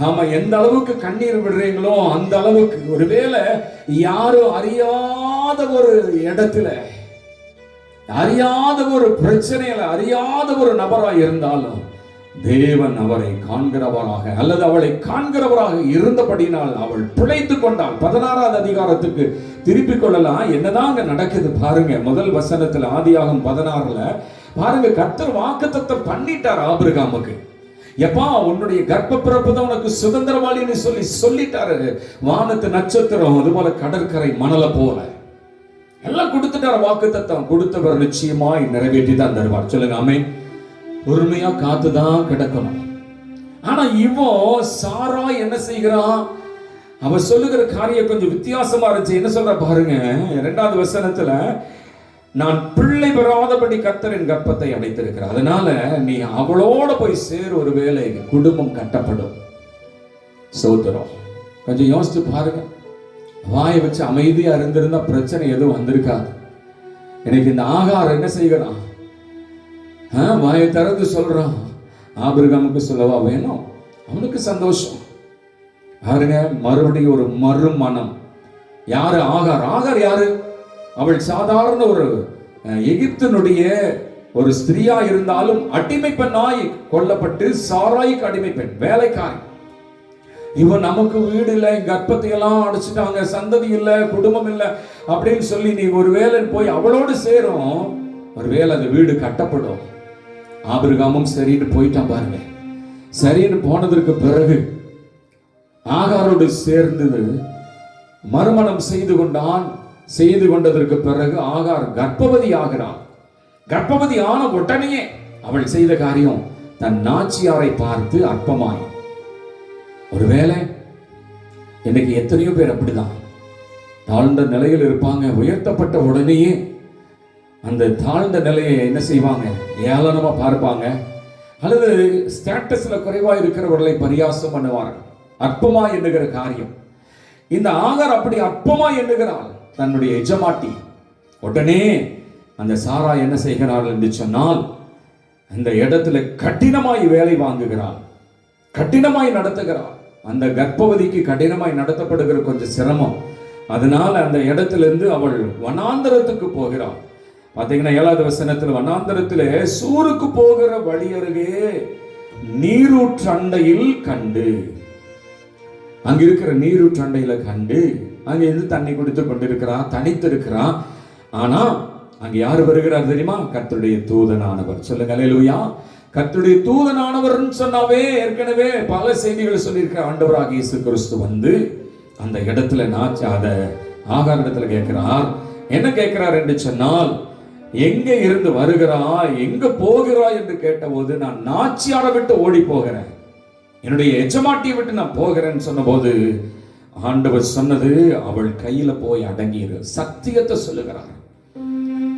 ஆமா, எந்த அளவுக்கு கண்ணீர் விடுறீங்களோ அந்த அளவுக்கு, ஒருவேளை யாரும் அறியாத ஒரு இடத்துல, அறியாத ஒரு பிரச்சனையில, அறியாத ஒரு நபராக இருந்தாலும் தேவன் அவரை காண்கிறவராக அல்லது அவளை காண்கிறவராக இருந்தபடினால் அவள் பிழைத்து கொண்டாள். 16வது அதிகாரத்துக்கு திருப்பிக் கொள்ளலாம். என்னதான் அங்க நடக்குது பாருங்க. முதல் வசனத்துல ஆதியாகமம் 16ல பாருங்க, கர்த்தர் வாக்குத்தத்தம் பண்ணிட்டார் ஆபிரகாமுக்கு. எப்பா, உன்னுடைய கர்ப்ப பிறப்பு தான் உனக்கு சுதந்திரவாளின்னு சொல்லிட்டாரு. வானத்து நட்சத்திரம், அதுபோல கடற்கரை மணலை போல எல்லாம் கொடுத்துட்டார். வாக்குத்தத்தம் கொடுத்தவர் நிச்சயமாய் நிறைவேற்றி தான் தருவார். சொல்லுங்க ஆமென். பொறுமையா காத்துதான் கிடக்கணும். ஆனா இவன் சாரா என்ன செய்கிறான்? அவ சொல்லுகிற காரியம் கொஞ்சம் வித்தியாசமா இருந்துச்சு. என்ன சொல்ற பாருங்க, 2வது வசனத்துல, நான் பிள்ளை பெறாதபடி கர்த்தரின் கர்ப்பத்தை அடைத்திருக்கிறார், அதனால நீ அவளோட போய் சேர், ஒரு வேளை குடும்பம் கட்டப்படும். சோதரம், கொஞ்சம் யோசிச்சு பாருங்க. வாயை வச்சு அமைதியா இருந்திருந்தா பிரச்சனை எதுவும் வந்திருக்காது. எனக்கு இந்த ஆகார் என்ன செய்கிறான்? வாயை திறந்து சொல்றான். ஆபிரகாமுக்கு சொல்லவா வேணும்? அவனுக்கு சந்தோஷம் பாருங்க. மறுபடியும் ஒரு மறுமணம். யாரு? ஆகார். ஆகார் யாரு? அவள் சாதாரண ஒரு எகிப்தினுடைய ஒரு ஸ்திரியா இருந்தாலும் அடிமை பெண்ணாய் கொல்லப்பட்டு சாராய்க்கு அடிமை பெண், வேலைக்காரி. இவன் நமக்கு வீடு இல்லை, கர்ப்பத்தை எல்லாம் அடைச்சிட்டாங்க, சந்ததி இல்லை, குடும்பம் இல்லை அப்படின்னு சொல்லி நீ ஒரு வேலை போய் அவளோடு சேரும், ஒருவேளை அந்த வீடு கட்டப்படும். ஆபிரகாமும் சரின்னு போயிட்டான் பாருங்க. சரின்னு போனதற்கு பிறகு ஆகாரோடு சேர்ந்து மறுமணம் செய்து கொண்டான். செய்து கொண்டதற்கு பிறகு ஆகார் கர்ப்பவதி ஆகிறான். கர்ப்பவதி ஆன உடனே அவள் செய்த காரியம், தன் நாச்சியாரை பார்த்து அற்பமாய். ஒருவேளை இன்னைக்கு எத்தனையோ பேர் அப்படிதான் தாழ்ந்த நிலையில் இருப்பாங்க. உயர்த்தப்பட்ட உடனேயே அந்த தாழ்ந்த நிலையை என்ன செய்வாங்க? ஏளனமா பார்ப்பாங்க. அல்லது ஸ்டேட்டஸ்ல குறைவா இருக்கிறவர்களை பரியாசம் பண்ணுவார்கள். அற்பமா எண்ணுகிற காரியம். இந்த ஆகார் அப்படி அற்பமா எண்ணுகிறாள் தன்னுடைய எஜமாட்டி. உடனே அந்த சாரா என்ன செய்கிறாள் என்று சொன்னால், அந்த இடத்துல கடினமாய் வேலை வாங்குகிறாள், கடினமாய் நடத்துகிறாள். அந்த கர்ப்பவதிக்கு கடினமாய் நடத்தப்படுகிற கொஞ்சம் சிரமம். அதனால அந்த இடத்திலிருந்து அவள் வனாந்தரத்துக்கு போகிறாள். பாத்தீங்கன்னா 7வது வசனத்துல, வனாந்தரத்திலே சூருக்கு போகிற வழி அருகே நீரூற்றண்டையில் கண்டு, அங்க இருக்கிற நீரூற்றண்டையில கண்டு அங்க இருந்து தண்ணி குடித்து கொண்டிருக்கிறான், தனித்து இருக்கிறான். ஆனா அங்க யாரு வருகிறார் தெரியுமா? கர்த்தருடைய தூதனானவர். சொல்லுங்க அல்லேலூயா. கர்த்தருடைய தூதனானவர்னு சொன்னாவே ஏற்கனவே பல செய்திகள் சொல்லியிருக்கிற ஆண்டவராக இயேசு கிறிஸ்து வந்து அந்த இடத்துல அத ஆகார் இடத்துல கேட்கிறார். என்ன கேட்கிறார் என்று சொன்னால், எங்க இருந்து வருகிறாய், எங்க போகிறாய் என்று கேட்டபோது, நான் நாச்சியாரை விட்டு ஓடி போகிறேன், என்னுடைய எஜமாட்டியை விட்டு நான் போகிறேன்னு சொன்னபோது ஆண்டவர் சொன்னது, அவள் கையில போய் அடங்கிரு. சத்தியத்தை சொல்லுகிறார்.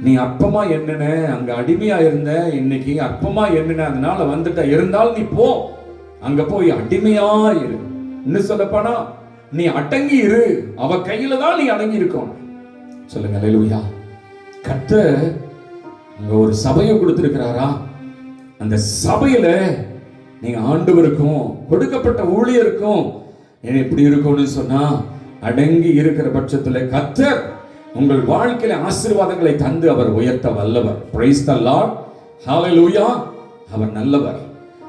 நீ அற்பமா என்னென்ன அங்க அடிமையா இருந்த, இன்னைக்கு அற்பமா என்னென்ன அதனால வந்துட்ட, இருந்தால் நீ போ, அங்க போய் அடிமையா இரு. இன்னும் சொல்லப்போனா நீ அடங்கி இரு, அவ கையில தான் நீ அடங்கி இருக்கணும். சொல்லுங்க அல்லேலூயா. கர்த்தர் அங்க ஒரு சபையை கொடுத்திருக்கிறாரா? அந்த சபையில நீங்க ஆண்டவருக்கும் கொடுக்கப்பட்ட ஊழியருக்கும் எப்படி இருக்கும்னு சொன்னா, அடங்கி இருக்கிற பட்சத்துல கர்த்தர் உங்கள் வாழ்க்கையில ஆசீர்வாதங்களை தந்து அவர் உயர்த்த வல்லவர். Price the Lord. ஹalleluya. அவர் நல்லவர்.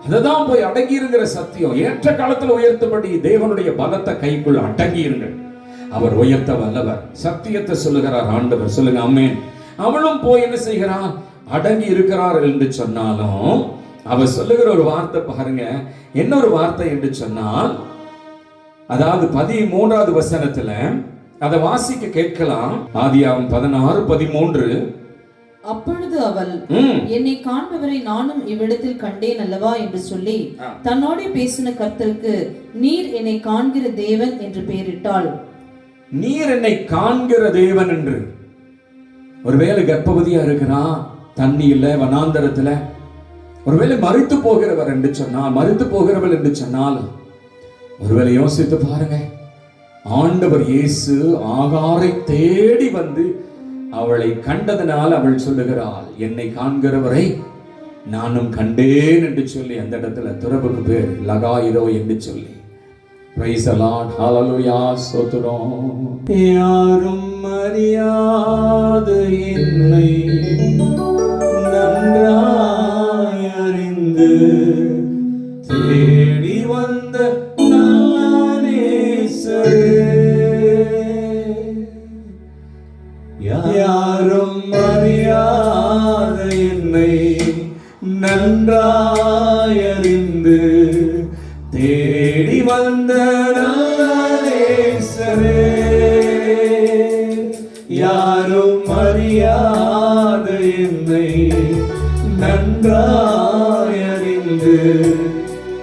அதுதான் போய் அடங்கி இருக்கிற சத்தியம். ஏற்ற காலத்துல உயர்த்தபடி தேவனுடைய பலத்தை கைக்குள்ள அடங்கி இருங்கள், அவர் உயர்த்த வல்லவர். சத்தியத்தை சொல்லுகிறார் ஆண்டவர். சொல்லுங்க ஆமென். அவளும் போய் என்ன செய்கிறார்? அடங்கி இருக்கிறார் என்று சொன்னாலும் அவர் சொல்லுகிற ஒரு வார்த்தை பாருங்க, என்ன ஒரு வார்த்தை என்று சொன்னால், அதாவது 13வது வசனத்துல அதை வாசிக்க கேட்கலாம். ஆதியாகமம் 16:13. அப்பொழுது அவள், என்னை காண்பவரை நானும் இவ்விடத்தில் கண்டேன் அல்லவா என்று சொல்லி தன்னோட பேசின கர்த்தருக்கு நீர் என்னை காண்கிற தேவன் என்று பெயரிட்டாள். நீர் என்னை காண்கிற தேவன் என்று. ஒருவேளை கர்ப்பவதியா இருக்கிறா, தண்ணி இல்ல, வனாந்தரத்துல, ஒருவேளை மரித்து போகிறவர் என்று சொன்னால், மரித்து போகிறவள் என்று சொன்னால், ஒருவேளை யோசித்து பாருங்க, ஆண்டவர் இயேசு ஆகாரை தேடி வந்து அவளை கண்டதனால் அவள் சொல்லுகிறாள், என்னை காண்கிறவரை நானும் கண்டேன் என்று சொல்லி. அந்த இடத்துல துறவுக்கு பேர் லகாயிரோ என்று சொல்லி. Praise the Lord. Hallelujah. ஸ்தோத்திரம். யாரும் அறியாத என்னை நன்றாய் அறிந்து தேடி வந்த நல்ல நேசரே, யாரும் அறியாத என்னை நன்றாய் அறிந்து தேடி வந்த நல்ல நேசரே, யாரும் அறியாத என்னை நன்றாய் அறிந்து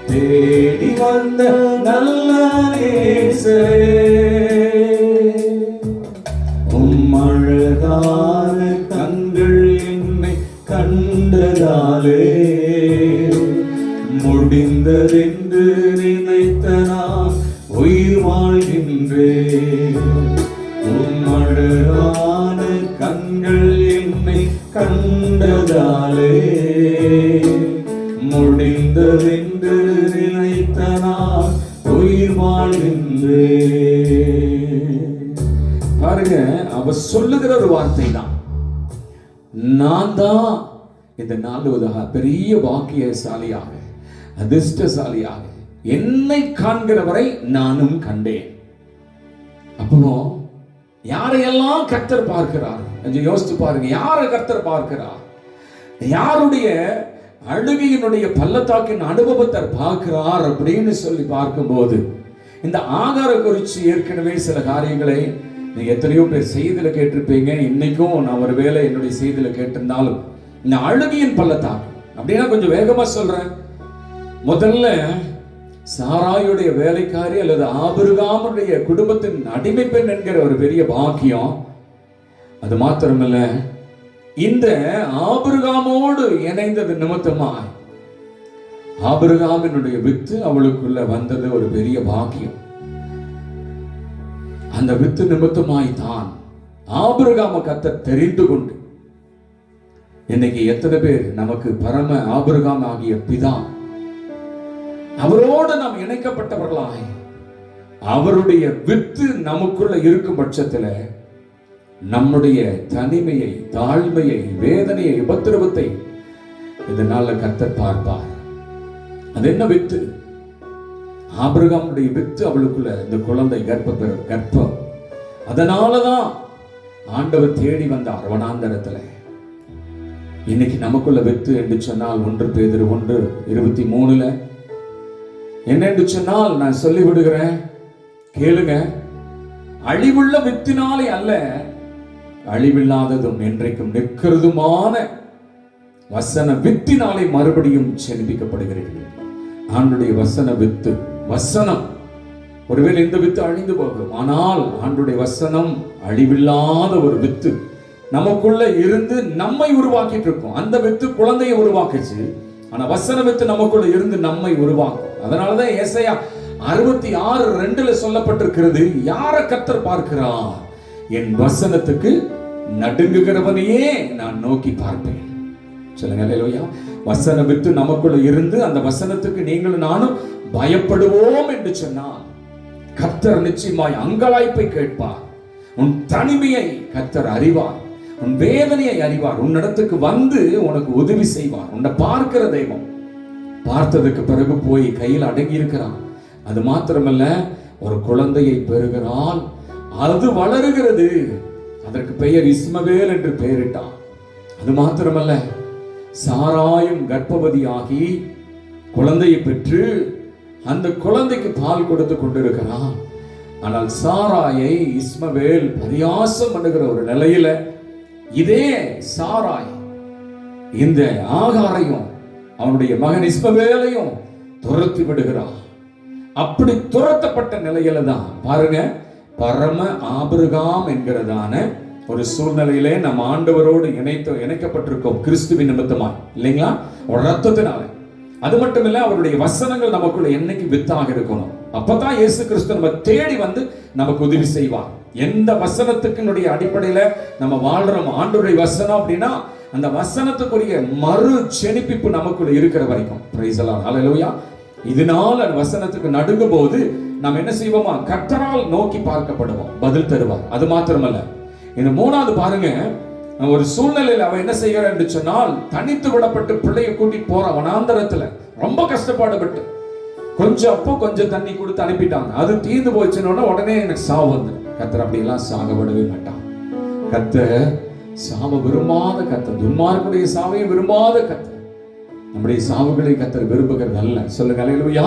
தேடி வந்த நல்ல நேசரே, அழகான கண்கள் என்னை கண்டதாலே முடிந்ததென்று நினைத்த நான் உயிர் வாழ்கின்றேன். அழகான கண்கள் என்னை கண்டதாலே முடிந்ததென்று நினைத்த நான் உயிர் வாழ்கின்றேன். பாருங்க, அவ சொல்லுகிற ஒரு வார்த்தை தான், நான் தான் இந்த நாளுவதாக பெரிய பாக்கியசாலியாக அதிர்ஷ்டசாலியாக என்னை காண்கிறவரை நானும் கண்டேன். அப்போ யாரையெல்லாம் கர்த்தர் பார்க்கிறார் கொஞ்சம் யோசித்து பாருங்க. யாரை கர்த்தர் பார்க்கிறார்? யாருடைய அழுகையினுடைய பள்ளத்தாக்கின் அனுபவத்தை பார்க்கிறார் அப்படின்னு சொல்லி பார்க்கும்போது, இந்த ஆகார குறித்து ஏற்கனவே சில காரியங்களை நீங்க எத்தனையோ பேர் செய்தியில கேட்டிருப்பீங்க. இன்னைக்கும் நான் ஒரு வேளை என்னுடைய செய்தியில கேட்டிருந்தாலும், இந்த அழுகையின் பள்ளத்தாக்கு அப்படின்னா கொஞ்சம் வேகமா சொல்றேன். முதல்ல சாராயுடைய வேலைக்காரி அல்லது ஆபிரகாமுடைய குடும்பத்தின் அடிமை பெண் என்கிற ஒரு பெரிய பாக்கியம். அது மாத்திரமல்ல, இந்த ஆபிரகாமோடு இணைந்தது நிமித்தமாய் ஆபிரகாமினுடைய வித்து அவளுக்குள்ள வந்தது ஒரு பெரிய பாக்கியம். அந்த வித்து நிமித்தமாய் தான் ஆபிரகாம கர்த்தர் தெரிந்து கொண்டு, இன்னைக்கு எத்தனை பேர் நமக்கு பரம ஆபிரகாம் ஆகிய பிதா, அவரோடு நாம் இணைக்கப்பட்டவர்களாய் அவருடைய வித்து நமக்குள்ள இருக்கும் பட்சத்தில் நம்முடைய தனிமையை, தாழ்மையை, வேதனையை, உபத்திரவத்தை இதனால கர்த்தர் பார்ப்பார். அது என்ன வித்து? ஆபிரகாமுடைய வித்து அவளுக்குள்ள இந்த குழந்தை கர்ப்பம். அதனாலதான் ஆண்டவர் தேடி வந்தார் வனாந்தரத்துல. இன்னைக்கு நமக்குள்ள வித்து என்று சொன்னால் 1 பேதுரு 1:23 என்ன என்று சொன்னால், நான் சொல்லி விடுகிறேன், கேளுங்க. அழிவுள்ள வித்தினாலே அல்ல, அழிவில்லாததும் என்றைக்கும் நிற்கிறதுமான வசன வித்தினாலே மறுபடியும் செலுப்பிக்கப்படுகிறீர்கள். ஆண்டுடைய வசன வித்து, வசனம். ஒருவேளை இந்த வித்து அழிந்து போகும், ஆனால் ஆண்டுடைய வசனம் அழிவில்லாத ஒரு வித்து நமக்குள்ள இருந்து நம்மை உருவாக்கிட்டு இருக்கும். அந்த வித்து குழந்தையை உருவாக்குச்சு, ஆனா வசன வித்து நமக்குள்ள இருந்து நம்மை உருவாக்கும். அதனாலதான் ஏசாயா 66:2 சொல்லப்பட்டிருக்கிறது, யாரை கர்த்தர் பார்க்கிறார்? என் வசனத்துக்கு நடுங்குகிறவனையே நான் நோக்கி பார்ப்பேன். சொல்லுங்க அல்லேலூயா. வசன வித்து நமக்குள்ள இருந்து அந்த வசனத்துக்கு நீங்களும் நானும் பயப்படுவோம் என்று சொன்னால் கர்த்தர் நிச்சயமாய் அங்கலாய்ப்பை கேட்பார். உன் தனிமையை கர்த்தர் அறிவார், உன் வேதனையை அறிவார், உன்னிடத்துக்கு வந்து உனக்கு உதவி செய்வார். உன்னை பார்க்கிற தெய்வம். பார்த்ததுக்கு பிறகு போய் கையில் அடங்கி இருக்கிறான். அது மாத்திரமல்ல, ஒரு குழந்தையை பெறுகிறாள், அது வளருகிறது. அதற்கு பெயர் இஸ்மவேல் என்று பெயரிட்டான். அது மாத்திரமல்ல, சாராயும் கர்ப்பவதியாகி குழந்தையை பெற்று அந்த குழந்தைக்கு பால் கொடுத்து கொண்டிருக்கிறான். ஆனால் சாராயை இஸ்மவேல் பரியாசம் பண்ணுகிற ஒரு நிலையில இதே சாராய் இந்த ஆகாரையும் அவனுடைய மகன் இஸ்மவேலையும் துரத்தி விடுகிறான். அப்படி துரத்தப்பட்ட நிலையில தான் பாருங்க, பரம ஆபிரகாம் என்கிறதான ஒரு சூழ்நிலையிலே நம்ம ஆண்டவரோடு இணைக்கப்பட்டிருக்கோம் கிறிஸ்துவின் நிமித்தமாய், இல்லைங்களா? ஒரு ரத்தத்தினால. அது மட்டும் இல்ல, அவருடைய வசனங்கள் நமக்குள்ள என்னைக்கு வித்தாக இருக்கணும். அப்பதான் இயேசு கிறிஸ்து நம்ம தேடி வந்து நமக்கு உதவி செய்வார். எந்த வசனத்துக்குனுடைய அடிப்படையில நம்ம வாழ்றோம், ஆண்டவருடைய வசனம் அப்படின்னா அந்த வசனத்துக்குரிய மறு செனிப்பிப்பு நமக்குள்ள இருக்கிற வரைக்கும். பிரைஸ் தி லார்ட், ஹல்லேலூயா. இதனால வசனத்துக்கு நடுங்கும் போது நாம் என்ன செய்வோமா? கர்த்தரால் நோக்கி பார்க்கப்படுவோம், பதில் தருவார். அது மாத்திரமல்ல, இந்த மூணாவது பாருங்க, ஒரு சூழ்நிலையில் அவன் என்ன செய்கிறான் என்று சொன்னால், தனித்து விடப்பட்டு பிள்ளையை கூட்டிட்டு போறான் வனாந்தரத்துல, ரொம்ப கஷ்டப்பாடுபட்டு. கொஞ்சம் அப்போ கொஞ்சம் தண்ணி கொடுத்து அனுப்பிட்டாங்க. அது தீர்ந்து போச்சுன்னா உடனே எனக்கு சாவு வந்து. கர்த்தர் அப்படியெல்லாம் சாகப்படவே மாட்டான். கர்த்தர் சாவ விரும்பாத கர்த்தர், துன்மார்க்குடைய சாவையும் விரும்பாத கர்த்தர். நம்முடைய சாவுகளை கர்த்தர் விரும்புகிறது அல்ல. சொல்லுங்க அல்லேலூயா.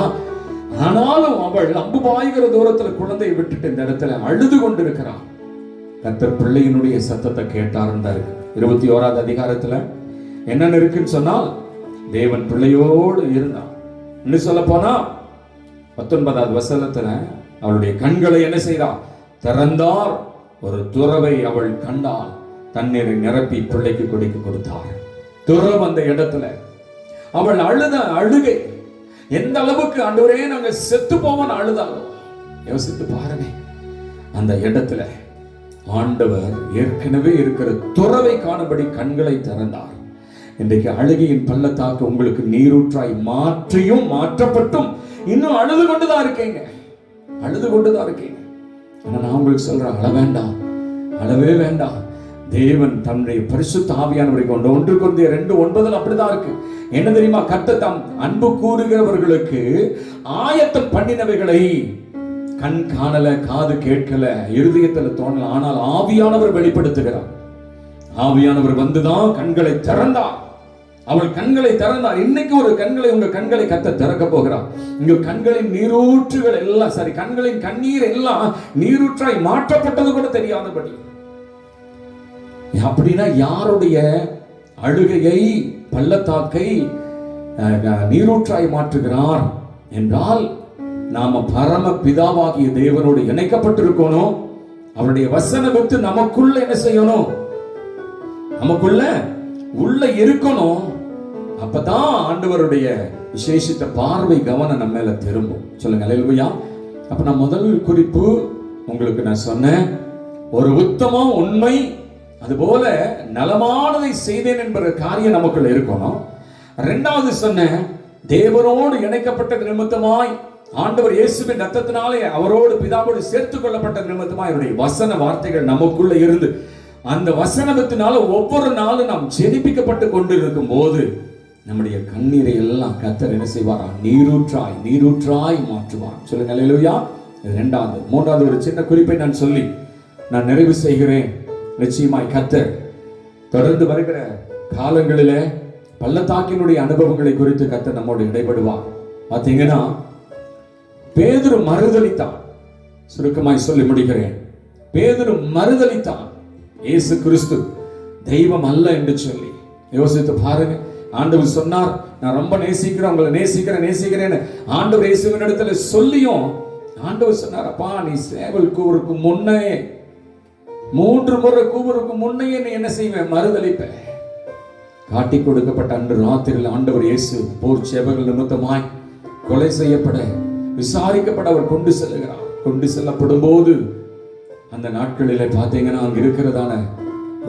ஆனாலும் அவள் அம்பு பாய்கிற தூரத்துல குழந்தையை விட்டுட்டு இந்த இடத்துல அழுது கொண்டிருக்கிறான். கர்த்தர் பிள்ளையினுடைய சத்தத்தை கேட்டாருன்னு இருக்கு. 21வது அதிகாரத்துல என்னன்னு இருக்குன்னு சொன்னால், தேவன் பிள்ளையோடு இருந்தான். இன்னும் சொல்ல போனா 19வது வசனத்துல அவளுடைய கண்களை என்ன செய்தார்? திறந்தார். ஒரு துறவை அவள் கண்டாள். தண்ணீரை நிரப்பி பிள்ளைக்கு குடிக்க கொடுத்தார். துறவு அந்த இடத்துல அவள் அழுத அழுகை எந்த அளவுக்கு, ஆண்டவரே நாங்க செத்து போவோம் அழுதாலும். யோசித்து பாருங்க, அந்த இடத்துல ஆண்டவர் ஏற்கனவே இருக்கிற துறவை காணும்படி கண்களை திறந்தார். இன்றைக்கு அழுகையின் பள்ளத்தாக்கு உங்களுக்கு நீரூற்றாய் மாற்றியும் மாற்றப்பட்டும் இன்னும் அழுது கொண்டுதான் இருக்கீங்க, அழுது கொண்டுதான் இருக்கீங்க. ஆனா நான் உங்களுக்கு சொல்றேன், அழ வேண்டாம், அழவே வேண்டாம். தேவன் தன்னுடைய பரிசுத்த ஆவியானவரை கொண்டு 1 கொரிந்தியர் 2:9 அப்படிதான் இருக்கு. என்ன தெரியுமா? கர்த்தர் தம் அன்பு கூறுகிறவர்களுக்கு ஆயத்தம் பண்ணினவைகளை கண் காணல, காது கேட்கல, இருதயத்துல தோணல, ஆனால் ஆவியானவர் வெளிப்படுத்துகிறார். ஆவியானவர் வந்துதான் கண்களை திறந்தார். அவள் கண்களை திறந்தார். இன்னைக்கு ஒரு கண்களை, உங்க கண்களை கர்த்தர் திறக்க போகிறார். உங்க கண்களின் நீரூற்றுகள் எல்லாம் சரி, கண்களின் கண்ணீர் எல்லாம் நீரூற்றாய் மாற்றப்பட்டது கூட தெரியாதபடி. அப்படின்னா யாருடைய அழுகையை, பள்ளத்தாக்கை நீரூற்றாய் மாற்றுகிறார் என்றால், நாம பரம பிதாவாகிய தேவனோடு இணைக்கப்பட்டிருக்கணும். அவருடைய வசன வித்து நமக்குள்ள என்ன செய்யணும்? நமக்குள்ள உள்ள இருக்கணும். அப்பதான் ஆண்டவருடைய விசேஷித்த பார்வை, கவனம் நம்ம மேல திரும்பும். சொல்லுங்க அல்லேலூயா. அப்ப நான் முதல் குறிப்பு உங்களுக்கு நான் சொன்னேன், ஒரு உத்தமம், உண்மை, அதுபோல நலமானதை செய்தேன் என்கிற காரியம் நமக்குள்ள இருக்கணும். இரண்டாவது சொன்னேன், தேவனோடு இணைக்கப்பட்ட நிமித்தமாய், ஆண்டவர் இயேசுவின் ரத்தத்தினாலே அவரோடு பிதாவோடு சேர்த்துக் கொள்ளப்பட்ட நிமித்தமாய் அவருடைய வசன வார்த்தைகள் நமக்குள்ள இருந்து அந்த வசனத்தினால ஒவ்வொரு நாளும் நாம் ஜெனிப்பிக்கப்பட்டு கொண்டிருக்கும் போது நம்முடைய கண்ணீரை எல்லாம் கர்த்தர் என்ன செய்வாரா? நீரூற்றாய் நீரூற்றாய் மாற்றுவார். சொல்லுங்க அல்லேலூயா. இரண்டாவது. மூன்றாவது ஒரு சின்ன குறிப்பை நான் சொல்லி நான் நிறைவு செய்கிறேன். நிச்சயமாய் கர்த்தர் தொடர்ந்து வருகிற காலங்களிலே பள்ளத்தாக்கினுடைய அனுபவங்களை குறித்து கர்த்தர் நம்மோடு இடைபடுவார். பார்த்தீங்கன்னா, பேதுரு மறுதலித்தான். சுருக்கமாய் சொல்லி முடிக்கிறேன். பேதுரு மறுதலித்தான். இயேசு கிறிஸ்து தெய்வம் அல்ல என்று சொல்லி. யோசித்து பாருங்க. ஆண்டவர் சொன்னார், நான் ரொம்ப நேசிக்கிறேன், உங்களை நேசிக்கிறேன்னு ஆண்டவர் இயேசுவின் இடத்துல சொல்லியும் ஆண்டவர் சொன்னார், அப்பா நீ சேவல் கூவுருக்கு முன்னே 3 முறை கூவுருக்கு முன்னையே நீ என்ன செய்வேன்? மறுதலிப்ப. காட்டி கொடுக்கப்பட்ட அன்று ராத்திரியில் ஆண்டவர் இயேசு போர் சேவகர்கள் நிமித்தமாய் கொலை செய்யப்பட, விசாரிக்கப்பட அவர் கொண்டு செல்லுகிறார். கொண்டு செல்லப்படும் போது அந்த நாட்களிலே பார்த்தீங்கன்னா, அங்க இருக்கிறதான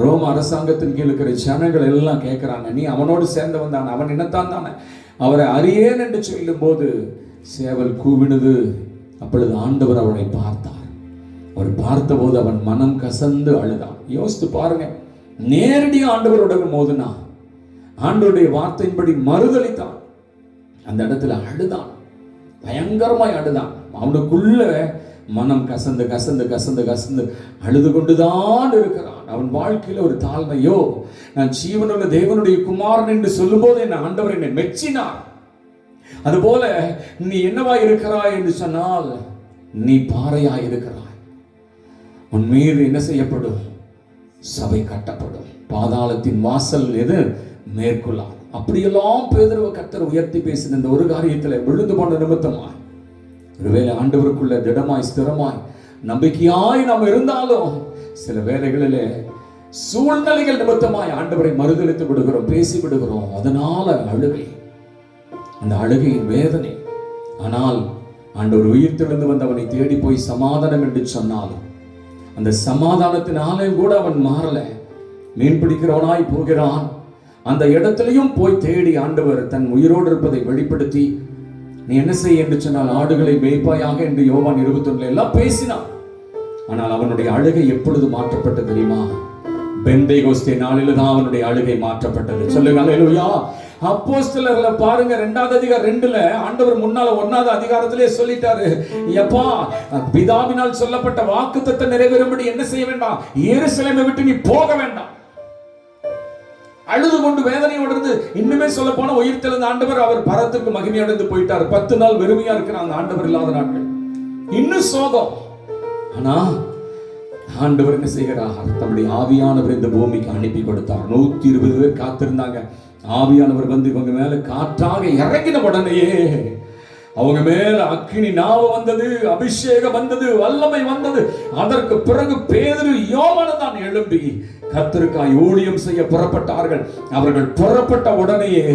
ரோம அரசாங்கத்தின் கீழ் இருக்கிற ஜனங்கள் எல்லாம் கேட்கிறாங்க, நீ அவனோடு சேர்ந்தவன் தானே, அவன் இனத்தான் தானே, அவரை அறியேன் என்று சொல்லும் போது சேவல் கூவினது. அப்பொழுது ஆண்டவர் அவனை பார்த்தார். அவர் பார்த்தபோது அவன் மனம் கசந்து அழுதான். யோசித்து பாருங்க, நேரடி ஆண்டவருடன் மோதினா, ஆண்டவருடைய வார்த்தையின்படி மறுதலித்தான். அந்த இடத்துல அழுதான், பயங்கரமாய் அழுதான். அவனுக்குள்ள மனம் கசந்து கசந்து கசந்து கசந்து அழுது கொண்டுதான் இருக்கிறான். அவன் வாழ்க்கையில ஒரு தாழ்மையோ, நான் ஜீவனுள்ள தேவனுடைய குமாரன் என்று சொல்லும் போது என் ஆண்டவர் என்னை மெச்சினார். அதுபோல நீ என்னவா இருக்கிறாய் என்று சொன்னால், நீ பாறையாய் இருக்கிறாய். உன் மீது என்ன செய்யப்படும்? சபை கட்டப்படும். பாதாளத்தின் வாசல் எது? மேற்கொள்ளார். அப்படியெல்லாம் பேதுருவை கர்த்தர் உயர்த்தி பேசின இந்த ஒரு காரியத்தில் விழுந்து போன நிமித்தமாய், ஒருவேளை ஆண்டவருக்குள்ள திடமாய் ஸ்திரமாய் நம்பிக்கையாய் நாம் இருந்தாலும் சில வேளைகளிலே சூழ்நிலைகள் நிமித்தமாய் ஆண்டவரை மறுதலித்து விடுகிறோம், பேசி விடுகிறோம். அதனால அழுகை, அந்த அழுகையின் வேதனை. ஆனால் ஆண்டவர் உயிர்த்தெழுந்து வந்து அவனை தேடி போய் சமாதானம் என்று சொன்னாலும் அந்த சமாதானத்தினாலே கூட அவன் மாறல. மீன் பிடிக்கிறவனாய் போகிறான். அந்த இடத்திலையும் போய் தேடி ஆண்டவர் தன் உயிரோடு இருப்பதை வெளிப்படுத்தி, நீ என்ன செய்ய என்று சொன்னால் ஆடுகளை மேய்ப்பாயாக என்று யோவான் 21 எல்லாம் பேசினான். ஆனால் அவனுடைய அழுகை எப்பொழுது மாற்றப்பட்டது தெரியுமா? பெந்தேகோஸ்தே நாளில தான் அவனுடைய அழுகை மாற்றப்பட்டது. சொல்லுங்க அல்லேலூயா. அப்போஸ்தலர்களை பாருங்க, 2வது அதிகாரம் 2ல ஆண்டவர் முன்னால 1வது அதிகாரத்திலே சொல்லிட்டாரு, எப்பா பிதாவினால் சொல்லப்பட்ட வாக்குத்தத்தை நிறைவேறும்படி என்ன செய்ய வேண்டாம்? எருசலேமை விட்டு நீ போக வேண்டாம். அழுது கொண்டு வேதனையோடு இருந்து, இன்னுமே சொல்ல போன உயிர்த்தெழுந்த ஆண்டவர் அவர் பரத்துக்கு மகிமை அடைந்து போயிட்டார். 10 நாள் வெறுமையா இருக்கிறாங்க ஆண்டவர் இல்லாத நாட்கள். இன்னும் சோகம். ஆனா ஆண்டவர் என்ன செய்கிறார்? தம்முடைய ஆவியானவர் இந்த பூமிக்கு அனுப்பி கொடுத்தார். 120 பேர் காத்திருந்தாங்க. ஆவியானவர் வந்து இவங்க மேல காற்றாக இறங்கின உடனேயே அவங்க மேல அக்கினி நாவ வந்தது, அபிஷேகம் வந்தது, வல்லமை வந்தது. அதற்கு பிறகு பேதுரு யோவான் தான் எழும்பி கர்த்தருக்காய் ஊழியம் செய்ய புறப்பட்டார்கள். அவர்கள் புறப்பட்ட உடனேயே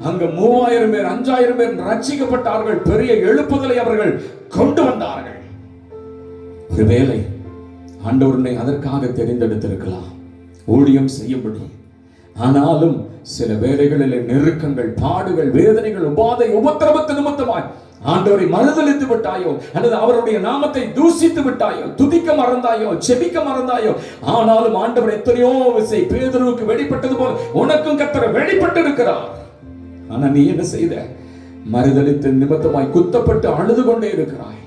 அங்க 3000 பேர் 5000 பேர் ரட்சிக்கப்பட்டார்கள். பெரிய எழுப்புதலை அவர்கள் கொண்டு வந்தார்கள். ஒருவேளை ஆண்டவரை அதற்காக தெரிந்தெடுத்திருக்கலாம், ஊழியம் செய்யும்படி. ஆனாலும் சில வேளைகளில் நெருக்கங்கள், பாடுகள், வேதனைகள், உபாதை, உபத்திரவத்து நிமித்தமாய் ஆண்டவரை மறுதலித்து விட்டாயோ, அல்லது அவருடைய நாமத்தை தூசித்து விட்டாயோ, துதிக்க மறந்தாயோ, செபிக்க மறந்தாயோ. ஆனாலும் ஆண்டவர் எத்தனையோ விசை பேதுருவுக்கு வெளிப்பட்டது போல உனக்கும் கர்த்தர் வெளிப்பட்டு இருக்கிறார். ஆனா நீ என்ன செய்த? மறுதலித்து நிமித்தமாய் குத்தப்பட்டு அழுது கொண்டே இருக்கிறாய்.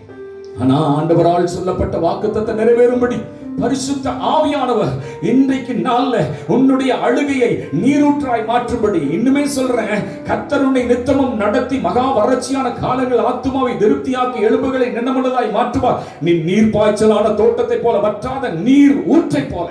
ஆனா ஆண்டவரால் சொல்லப்பட்ட வாக்குத்தத்தம் நிறைவேறும்படி பரிசுத்த ஆவியானவர் இன்றைக்கு நாள்ல உன்னுடைய அழுகையை நீரூற்றாய் மாற்றும்படி, இன்னுமே சொல்றேன், கர்த்தர் உன்னை நித்தமும் நடத்தி மகா வறட்சியான காலங்கள் ஆத்துமாவை திருப்தியாக்கி எலும்புகளை நின்னமுள்ளதாய் மாற்றுவார். நீ நீர் பாய்ச்சலான தோட்டத்தை போல, வற்றாத நீர் ஊற்றை போல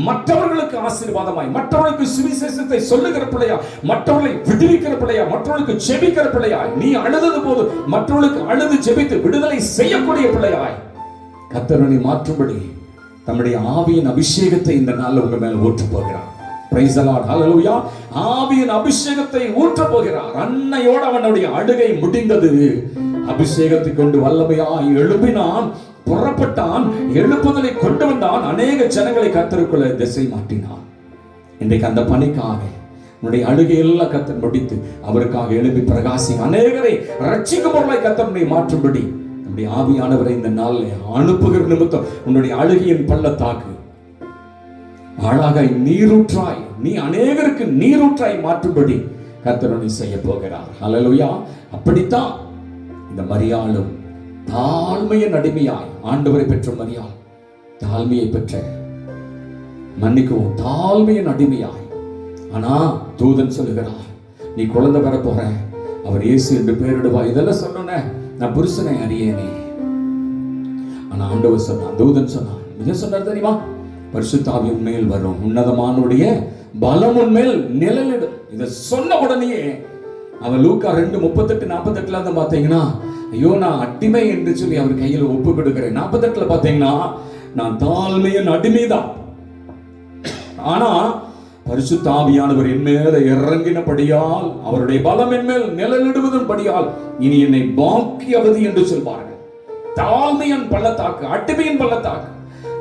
மற்றவர்களுக்கு ஆசீர்வாதமாய், மற்றவர்களுக்கு சுவிசேஷத்தை சொல்லுகிற பிள்ளையா, மற்றவர்களை விடுவிக்கிற பிள்ளையா, மற்றவர்களுக்கு ஜெபிக்கிற பிள்ளையாய், நீ அழுதது போது மற்றவர்களுக்கு அழுது ஜெபித்து விடுதலை செய்யக்கூடிய பிள்ளையாய் கர்த்தர் மாற்றும்படி தம்முடைய ஆவியின் அபிஷேகத்தை இந்த நாள்ல உங்க மேல ஊற்ற போகிறார். பிரைஸ் தி லார்ட், ஹல்லேலூயா. ஆவியின் அபிஷேகத்தை ஊற்ற போகிறார். அன்னையோடு அவனுடைய அழுகை முடிந்தது. அபிஷேகத்தை கொண்டு வல்லமையாய் எழும்பினான், புறப்பட்டான், எழுப்புதலை கொண்டு வந்தான். அநேக ஜனங்களை கர்த்தருக்குள்ள திசை மாற்றினான். இன்றைக்கு அந்த பணிக்காக உன்னுடைய அழுகையெல்லாம் கர்த்தர் முடித்து அவருக்காக எழுப்பி பிரகாசி அநேகரை ரட்சிக்கும் பொருளாய் கர்த்தரை மாற்றும்படி நம்முடைய ஆவியானவரை இந்த நாளில் அனுப்புகிற நிமித்தம் உன்னுடைய அழுகையின் பள்ளத்தாக்கு ஆளாக நீரூற்றாய், நீ அநேகருக்கு நீரூற்றாய் மாற்றும்படி கர்த்தர் செய்ய போகிறார். ஹல்லேலூயா. அப்படித்தான் இந்த மரியாளும் தாழ்மையின் அடிமையாய் ஆண்டவரை பெற்ற மரியாள் தாழ்மையை பெற்ற, மன்னிக்கவும், தாழ்மையின் அடிமையாய். ஆனா தூதன் சொல்லுகிறார், நீ குழந்தை பெற போற, அவர் இயேசு என்று பெயரிடுவா. இதெல்லாம் சொன்ன நான் புருஷனை அறியேனே. ஆனா ஆண்டவர் சொன்னான், தூதன் சொன்னான், என்ன சொன்னார் தெரியுமா? பரிசுத்த ஆவி உன்மேல் வரும், உன்னதமானுடைய பலம் உன்மேல் நிழலிடும். இதை சொன்ன உடனேயே அவன் லூக்கா 2:38-48 தான் பாத்தீங்கன்னா, ஐயோ நான் அடிமை என்று சொல்லி அவர் கையில் ஒப்பு கொடுக்கிறேன். 48 பாத்தீங்கன்னா, நான் தாழ்மையின் அடிமைதான், ஆனா பரிசுத்த ஆவியானவர் என் மேல இறங்கினபடியால், அவருடைய பலம் என் மேல் நிழலிடுவதன் படியால் இனி என்னை பாக்கியவதி என்று சொல்வார்கள். தாழ்மையின் பள்ளத்தாக்கு, அடிமையின் பள்ளத்தாக்கு.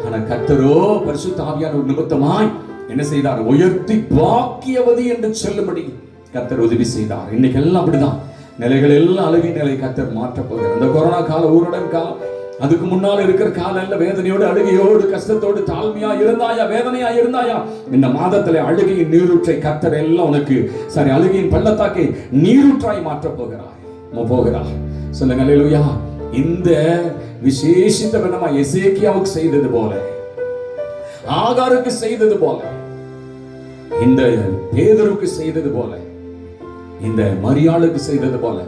ஆனா கர்த்தரோ பரிசுத்த ஆவியானவர் நிமித்தமாய் என்ன செய்தார்? உயர்த்தி பாக்கியவதி என்று சொல்லும்படி கர்த்தர் உதவி செய்தார். இன்னைக்கு எல்லாம் அப்படிதான், நிலைகள் எல்லாம் அழுகை நிலை கர்த்தர் மாற்ற போகிறார். இந்த கொரோனா காலம், ஊரடங்கு காலம், அதுக்கு முன்னால் இருக்கிற காலம் எல்லாம் வேதனையோடு, அழுகையோடு, கஷ்டத்தோடு, தாழ்மையா இருந்தாயா, வேதனையா இருந்தாயா, இந்த மாதத்துல அழுகையின் நீரூற்றை கர்த்தர் எல்லாம் உனக்கு சரி அழுகையின் பள்ளத்தாக்கை நீரூற்றாய் மாற்ற போகிறார். சொல்லுங்க அல்லேலூயா. இந்த விசேஷித்த விதமா எசேக்கியாவுக்கு செய்தது போல ஆகாருக்கு செய்தது போல, இந்த பேதுருக்கு செய்தது போல, இந்த மரியாளுக்கு செய்தது போல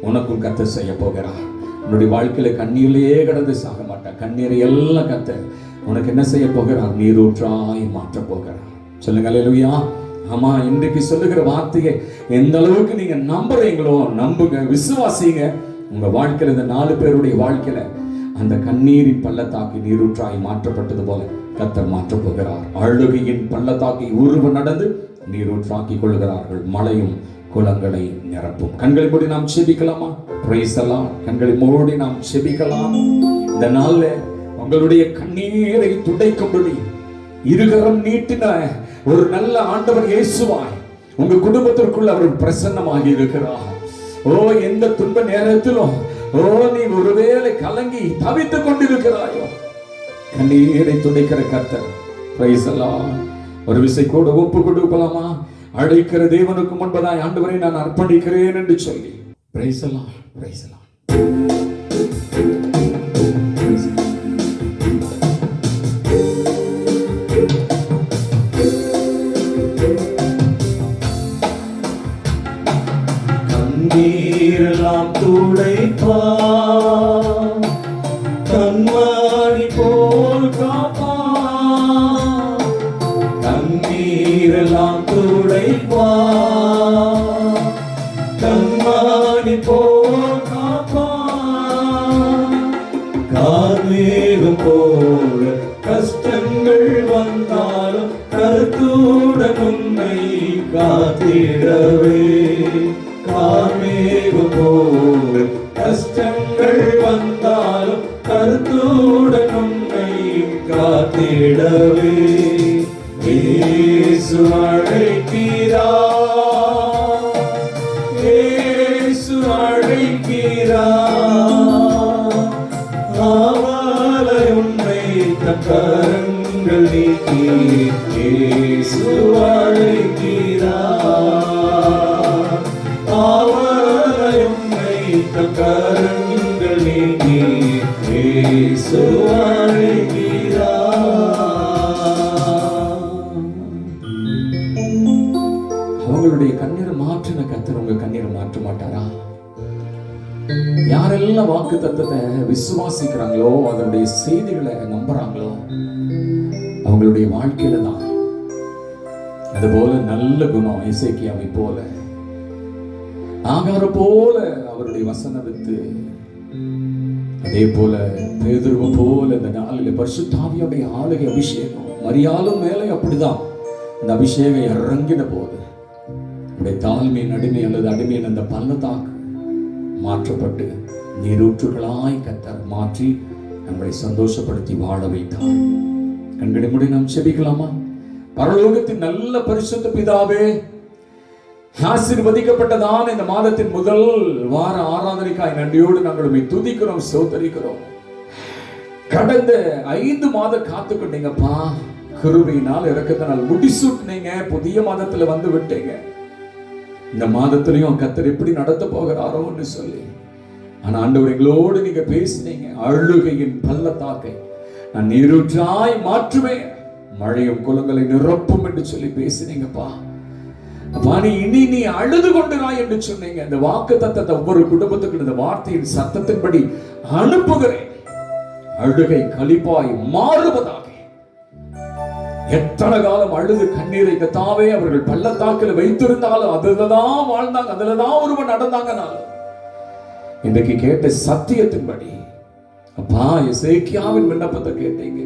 உனக்கும் கர்த்தர் செய்ய போகிறார். உன்னுடைய வாழ்க்கையில கண்ணீரிலேயே கடந்து சாக மாட்டார். கண்ணீரை எல்லாம் கர்த்தர் உனக்கு என்ன செய்ய போகிறார்? நீரூற்றாய் மாற்ற போகிறார். சொல்லுங்க அல்லேலூயா. ஆமா, இன்றைக்கு சொல்லுகிற வார்த்தையை எந்த அளவுக்கு நீங்க நம்புறீங்களோ நம்புங்க, விசுவாசிங்க. உங்க வாழ்க்கையில இந்த 4 பேருடைய வாழ்க்கையில அந்த கண்ணீரின் பள்ளத்தாக்கி நீரூற்றாய் மாற்றப்பட்டது போல கர்த்தர் மாற்ற போகிறார். அழுகையின் பள்ளத்தாக்கி உருவ நடந்து நீரூற்றாக்கி கொள்கிறார்கள். மழையும் குளங்களை நிரப்பும். கண்களை மூடி நாம் செபிக்கலாமா? Price the Lord. கண்களை மூடி நாம் செபிக்கலாம். இந்த நாள்ல உங்களுடைய கண்ணீரை துடைக்கும்படி இருகரம் நீட்டின ஒரு நல்ல ஆண்டவர் இயேசுவாய் உங்க குடும்பத்திற்குள்ள அவர் பிரசன்னமாகி இருக்கிறார். ஓ, எந்த துன்ப நேரத்திலும் நீ ஒருவேளை கலங்கி தவித்துக் கொண்டிருக்கிறாயோ, கண்ணீரை துடைக்கிற கர்த்தர். Price the Lord. ஒரு விசை கூட ஒப்பு கொடுக்கலாமா? அழைக்கிற தேவனுக்கு முன்பதாய் ஆண்டவரை நான் அர்ப்பணிக்கிறேன் என்று சொல்லி. Praise the Lord. Praise the Lord. கண்ணீரெல்லாம் துடைப்பா, கண்மணி போல் காப்பா. கண்ணீரெல்லாம் துடைப்பா, கண்மணி போல் காப்பா. கார்மேகம் போல கஷ்டங்கள் வந்தாலும் கருத்துடன் உன்னை காத்திடவே. கார்மேகம் போல கஷ்டங்கள் வந்தாலும் கருத்துடன் உன்னை காத்திடவே. இயேசு அழைக்கிறார், இயேசு அழைக்கிறார். அவளை உன்னை தன் கரங்கள் நீக்கி இயேசு அழைக்கிறார். அவளை உன்னை தன் கரங்கள் நீக்கி இயேசு அழைக்கிறார். அவங்களுடைய கண்ணீரை மாற்றின கர்த்தர் உங்க கண்ணீரை மாற்ற மாட்டாரா? யாரெல்லாம் வாக்கு தத்தத்தை விசுவாசிக்கிறாங்களோ, அதனுடைய செய்திகளை நம்புறாங்களோ, அவங்களுடைய வாழ்க்கையில தான் அதுபோல நல்ல குணம் எசேக்கியாவை போல, ஆகார போல அவருடைய வசன வித்து, அதே போல பேதுருவை போல இந்த நாளில் பரிசுத்த ஆவியோடைய ஆளுகை அபிஷேகம் மரியாளும் மேலே அப்படிதான் அந்த அபிஷேகம் இறங்கின போது உடைய தாழ்மையின் அடிமை அல்லது அடிமையின் அந்த பள்ளத்தாக்கு மாற்றப்பட்டு நீரூற்றுகளாய் கர்த்தர் மாற்றி நம்மளை சந்தோஷப்படுத்தி வாழ வைத்தார். கண்களை மூடி நாம் செபிக்கலாமா? பரலோகத்தின் நல்ல பரிசுத்த பிதாவே, ஆசீர்வதிக்கப்பட்டதான இந்த மாதத்தின் முதல் வார ஆராதனைக்காய் நன்றியோடு நாங்கள் துதிக்கிறோம், ஸ்தோத்திரிக்கிறோம். கடந்த 5 மாதம் காத்துக்கொண்டீங்கப்பா, கிருபையினால் இரக்கத்தினால் முடிசூட்டினீங்க, புதிய மாதத்துல வந்து விட்டீங்க. இந்த மாதத்திலையும் கர்த்தர் எப்படி நடத்த போகிறாரோன்னு சொல்லி, ஆனா ஆண்டவர் எங்களோடு நீங்க பேசினீங்க. அழுகையின் பள்ளத்தாக்கை நான் நீரூற்றாய் மாற்றுவேன், மழையும் குளங்களை நிரப்பும் என்று சொல்லி பேசினீங்கப்பா. அப்பா, இனி நீ அழுது கொண்டுராய் என்று சொன்னீங்க. இந்த வாக்கு தத்தத்தை ஒவ்வொரு குடும்பத்துக்கு இந்த வார்த்தையின் சத்தத்தின்படி அனுப்புகிறேன். அழுகை களிப்பாய் மாறுவதாக. எத்தனை காலம் அழுது கண்ணீரை கத்தாவே அவர்கள் பள்ளத்தாக்கில் வைத்திருந்தாலும் அதுலதான் வாழ்ந்தாங்க, அதுலதான் ஒருவன் நடந்தாங்கனாலும் இன்றைக்கு கேட்ட சத்தியத்தின்படி அப்பா எசேக்கியாவின் விண்ணப்பத்தை கேட்டீங்க.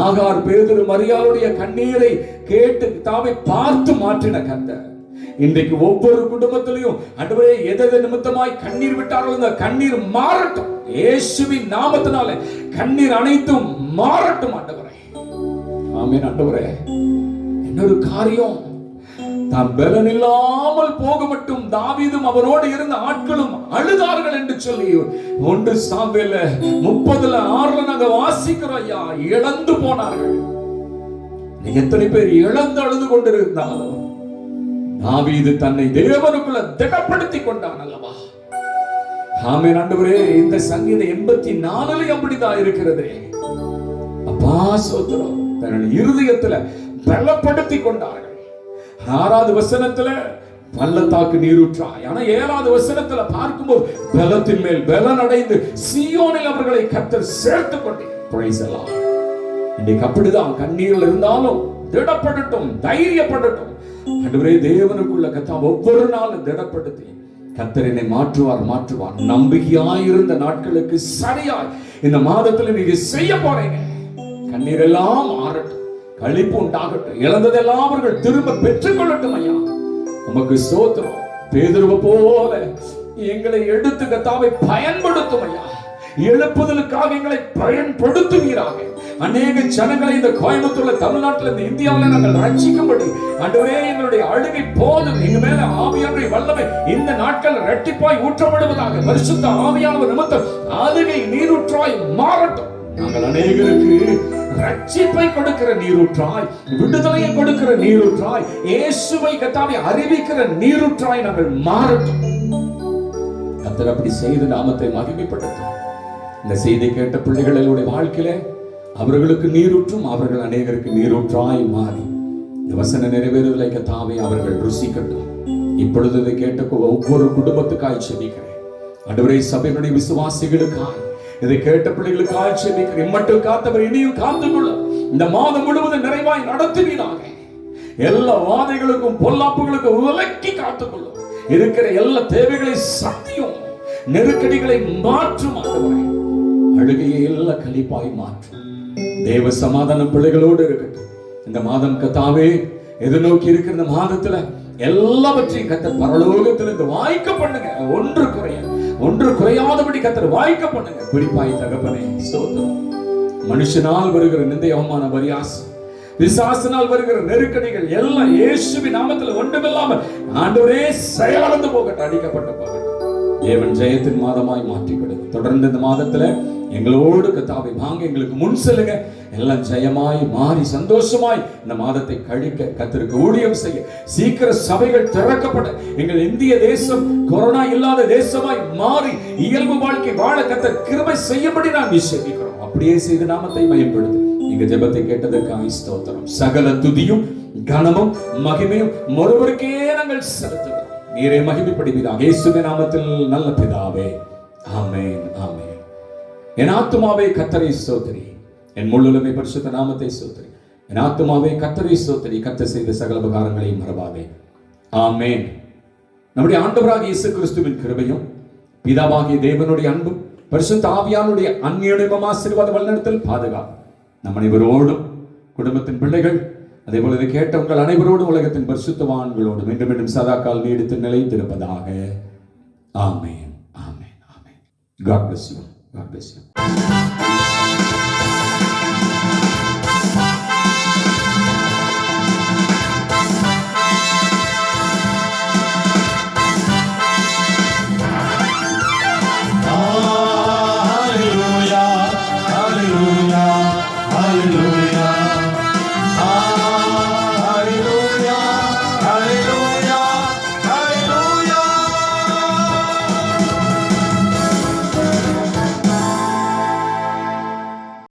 ஆகார் பேதுரு மரியாளுடைய கண்ணீரை கேட்டு தாவை பார்த்து மாற்றின கர்த்தர் இன்றைக்கு ஒவ்வொரு குடும்பத்திலையும் ஆண்டவரே எதை நிமித்தமாய் கண்ணீர் விட்டார்கள் அந்த கண்ணீர் மாறட்டும். இயேசுவின் நாமத்தினால கண்ணீர் அனைத்தும் மாறட்டும் ஆண்டவரே. ஆமென் ஆண்டவரே. இன்னொரு காரியம், தான் பலன் இல்லாமல் போக மட்டும் தாவீதும் அவரோடு இருந்த ஆட்களும் அழுதார்கள் என்று சொல்லி 1 சாமுவேல் 30:6 நாங்க வாசிக்கிறோம். ஐயா, இழந்து போனார்கள். எத்தனை பேர் இழந்து அழுது கொண்டிருந்தாலும் தாவீது தன்னை தேவனுக்குள்ள திடப்படுத்தி கொண்டான் அல்லவா? ஆமென் ஆண்டவரே. இந்த சங்கீதம் 84 அப்படிதான் இருக்கிறது. அப்பா சோத்திரம். தன் இருதயத்துல பலப்படுத்தி கொண்டார்கள். 6வது வசனத்துல பள்ளத்தாக்கு நீரூற்றாய். ஆனா 7வது வசனத்துல பார்க்கும்போது பலத்தின் மேல் பலன் அடைந்து சீயோனில் அவர்களை கர்த்தர் சேர்த்து கொண்டே. Praise the Lord. இன்னைக்கு அப்படிதான் கண்ணீரில் இருந்தாலும் திடப்படட்டும், தைரியப்படட்டும். ஆண்டவரே, தேவனுக்குள்ள கர்த்தர் ஒவ்வொரு நாளும் திடப்படுத்தி கர்த்தர் என்னை மாற்றுவார். நம்பிக்கையாயிருந்த நாட்களுக்கு சரியாய் இந்த மாதத்துல நீங்க செய்ய போறீங்க. கண்ணீர் எல்லாம் மாறட்டும், களிப்பு உண்டாகட்டும், இழந்ததெல்லாம் அவர்கள் திரும்ப பெற்றுக் கொள்ளட்டும். ஐயா, நமக்கு ஸ்தோத்திரம். பேதுருவை போல எங்களை எடுத்து கர்த்தாவை பயன்படுத்தும் ஐயா. எழுப்புதலுக்காக எங்களை பயன்படுத்துவீராக. அநேக ஜனங்களை இந்த கோயம்புத்தூர்ல, தமிழ்நாட்டில், இந்த இந்தியாவில் நாங்கள் ரட்சிக்கும்படி ஆண்டவரே, எங்களுடைய அழுகை போதும். எங்க மேல ஆவியானவருடைய வல்லமை இந்த நாட்கள் இரட்டிப்பாய் ஊற்றப்படுவதாக. பரிசுத்த ஆவியானவர் நிமித்தம் அழுகை நீரூற்றாய் மாறட்டும். நாங்கள் அநேகருக்கு ரட்சிப்பை கொடுக்கிற நீரூற்றாய், விடுதலையை கொடுக்கிற நீரூற்றாய், இயேசுவை கர்த்தாவை அறிவிக்கிற நீரூற்றாய் நாங்கள் மாறட்டும். கர்த்தர் அப்படி செய்து நாமத்தை மகிமைப்படுத்தும். இந்த செய்தி கேட்ட பிள்ளைகளுடைய வாழ்க்கையில அவர்களுக்கு நீரூற்றும், அவர்கள் அநேகருக்கு நீரூற்றாய் மாறி இந்த வசன நிறைவேறுதலை கர்த்தாவை அவர்கள் ருசிக்கட்டும். இப்பொழுது இதை கேட்ட ஒவ்வொரு குடும்பத்துக்காய் செபிக்கிறேன். ஆண்டவரே, சபையினுடைய விசுவாசிகளுக்காய், இதை கேட்ட பிள்ளைகளுக்காக செபிக்கிறேன். இம்மட்டும் காத்தவர் இனியும் காத்துக்கொள்ள இந்த மாதம் முழுவதும் நிறைவாய் நடத்துவீராக. எல்லா வாதைகளுக்கும் பொல்லாப்புகளுக்கும் விலக்கி காத்துக்கொள்ளும். இருக்கிற எல்லா தேவைகளை சத்தியும், நெருக்கடிகளை மாற்றும். ஆண்டவரே, அழுகையை எல்லா களிப்பாய் மாற்றும். தேவ சமாதானம் பிள்ளைகளோடு இருக்கட்டும். இந்த மாதம் கர்த்தாவே, எதிர்நோக்கி இருக்கிற இந்த மாதத்துல எல்லாவற்றையும் கர்த்தர் பரலோகத்திலிருந்து வாய்க்க பண்ணுங்க. ஒன்று குறையாதபடி கர்த்தர் வாய்க்க பண்ணுங்க. குறிப்பாய் தகப்பனே, ஸ்தோத்திரம். மனுஷனால் வருகிற நிந்தை, அவமான, பரியாசம், பிசாசினால் வருகிற நெருக்கடிகள் எல்லாம் இயேசுவின் நாமத்தில் ஒன்றுமில்லாமல் ஆண்டவரே செயலந்து போகட்டும், அடிக்கப்பட்ட போகட்டும். தேவன் ஜெயத்தின் மாதமாய் மாற்றி கொடுங்க. தொடர்ந்து இந்த மாதத்துல எங்களோடு கர்த்தாவை வாங்க, எங்களுக்கு முன் செல்லுங்க. எல்லாம் ஜெயமாய் மாறி சந்தோஷமாய் இந்த மாதத்தை கழிக்க கர்த்தருக்கு ஊழியம் செய்ய, சீக்கிர சபைகள் திறக்கப்பட, எங்கள் இந்திய தேசம் கொரோனா இல்லாத தேசமாய் மாறி இயல்பு வாழ்க்கை வாழ கர்த்தர் கிருபை செய்யும்படி நாம் விசுவாசிக்கிறோம். அப்படியே செய்து நாமத்தை மகிமைப்படுத்து. எங்க ஜெபத்தை கேட்டதற்காக ஸ்தோத்திரம். சகல துதியும் கனமும் மகிமையும் ஒருவருக்கே நாங்கள் செலுத்துகிறோம். நீரே மகிமைப்படுவீராக. இயேசுவின் நாமத்தில் நல்ல பிதாவே, ஆமென், ஆமென். என் ஆத்துமாவே கர்த்தரை ஸ்தோத்திரி, என் முழுவதுமே பரிசுத்த நாமத்தை ஸ்தோத்திரி. என் ஆத்துமாவே கர்த்தரை ஸ்தோத்திரி, கர்த்தர் செய்த சகல உபகாரங்களையும் மறவாதே. ஆமென். நம்முடைய ஆண்டவராகிய இயேசு கிறிஸ்துவின் கிருபையும், பிதாவாகிய தேவனுடைய அன்பும், பரிசுத்த ஆவியானுடைய அந்நியமான ஆசீர்வாத வழிநடத்தல் பாதுகாப்பு நம் அனைவரோடும், குடும்பத்தின் பிள்ளைகள், அதே போல இதை கேட்ட உங்கள் அனைவரோடும், உலகத்தின் பரிசுத்தவான்களோடும் மீண்டும் மீண்டும் சதாக்கால் நீடித்து நிலைத்திருப்பதாக. ஆமென், ஆமென், ஆமென். God bless you. God bless you. Hallelujah, hallelujah, hallelujah.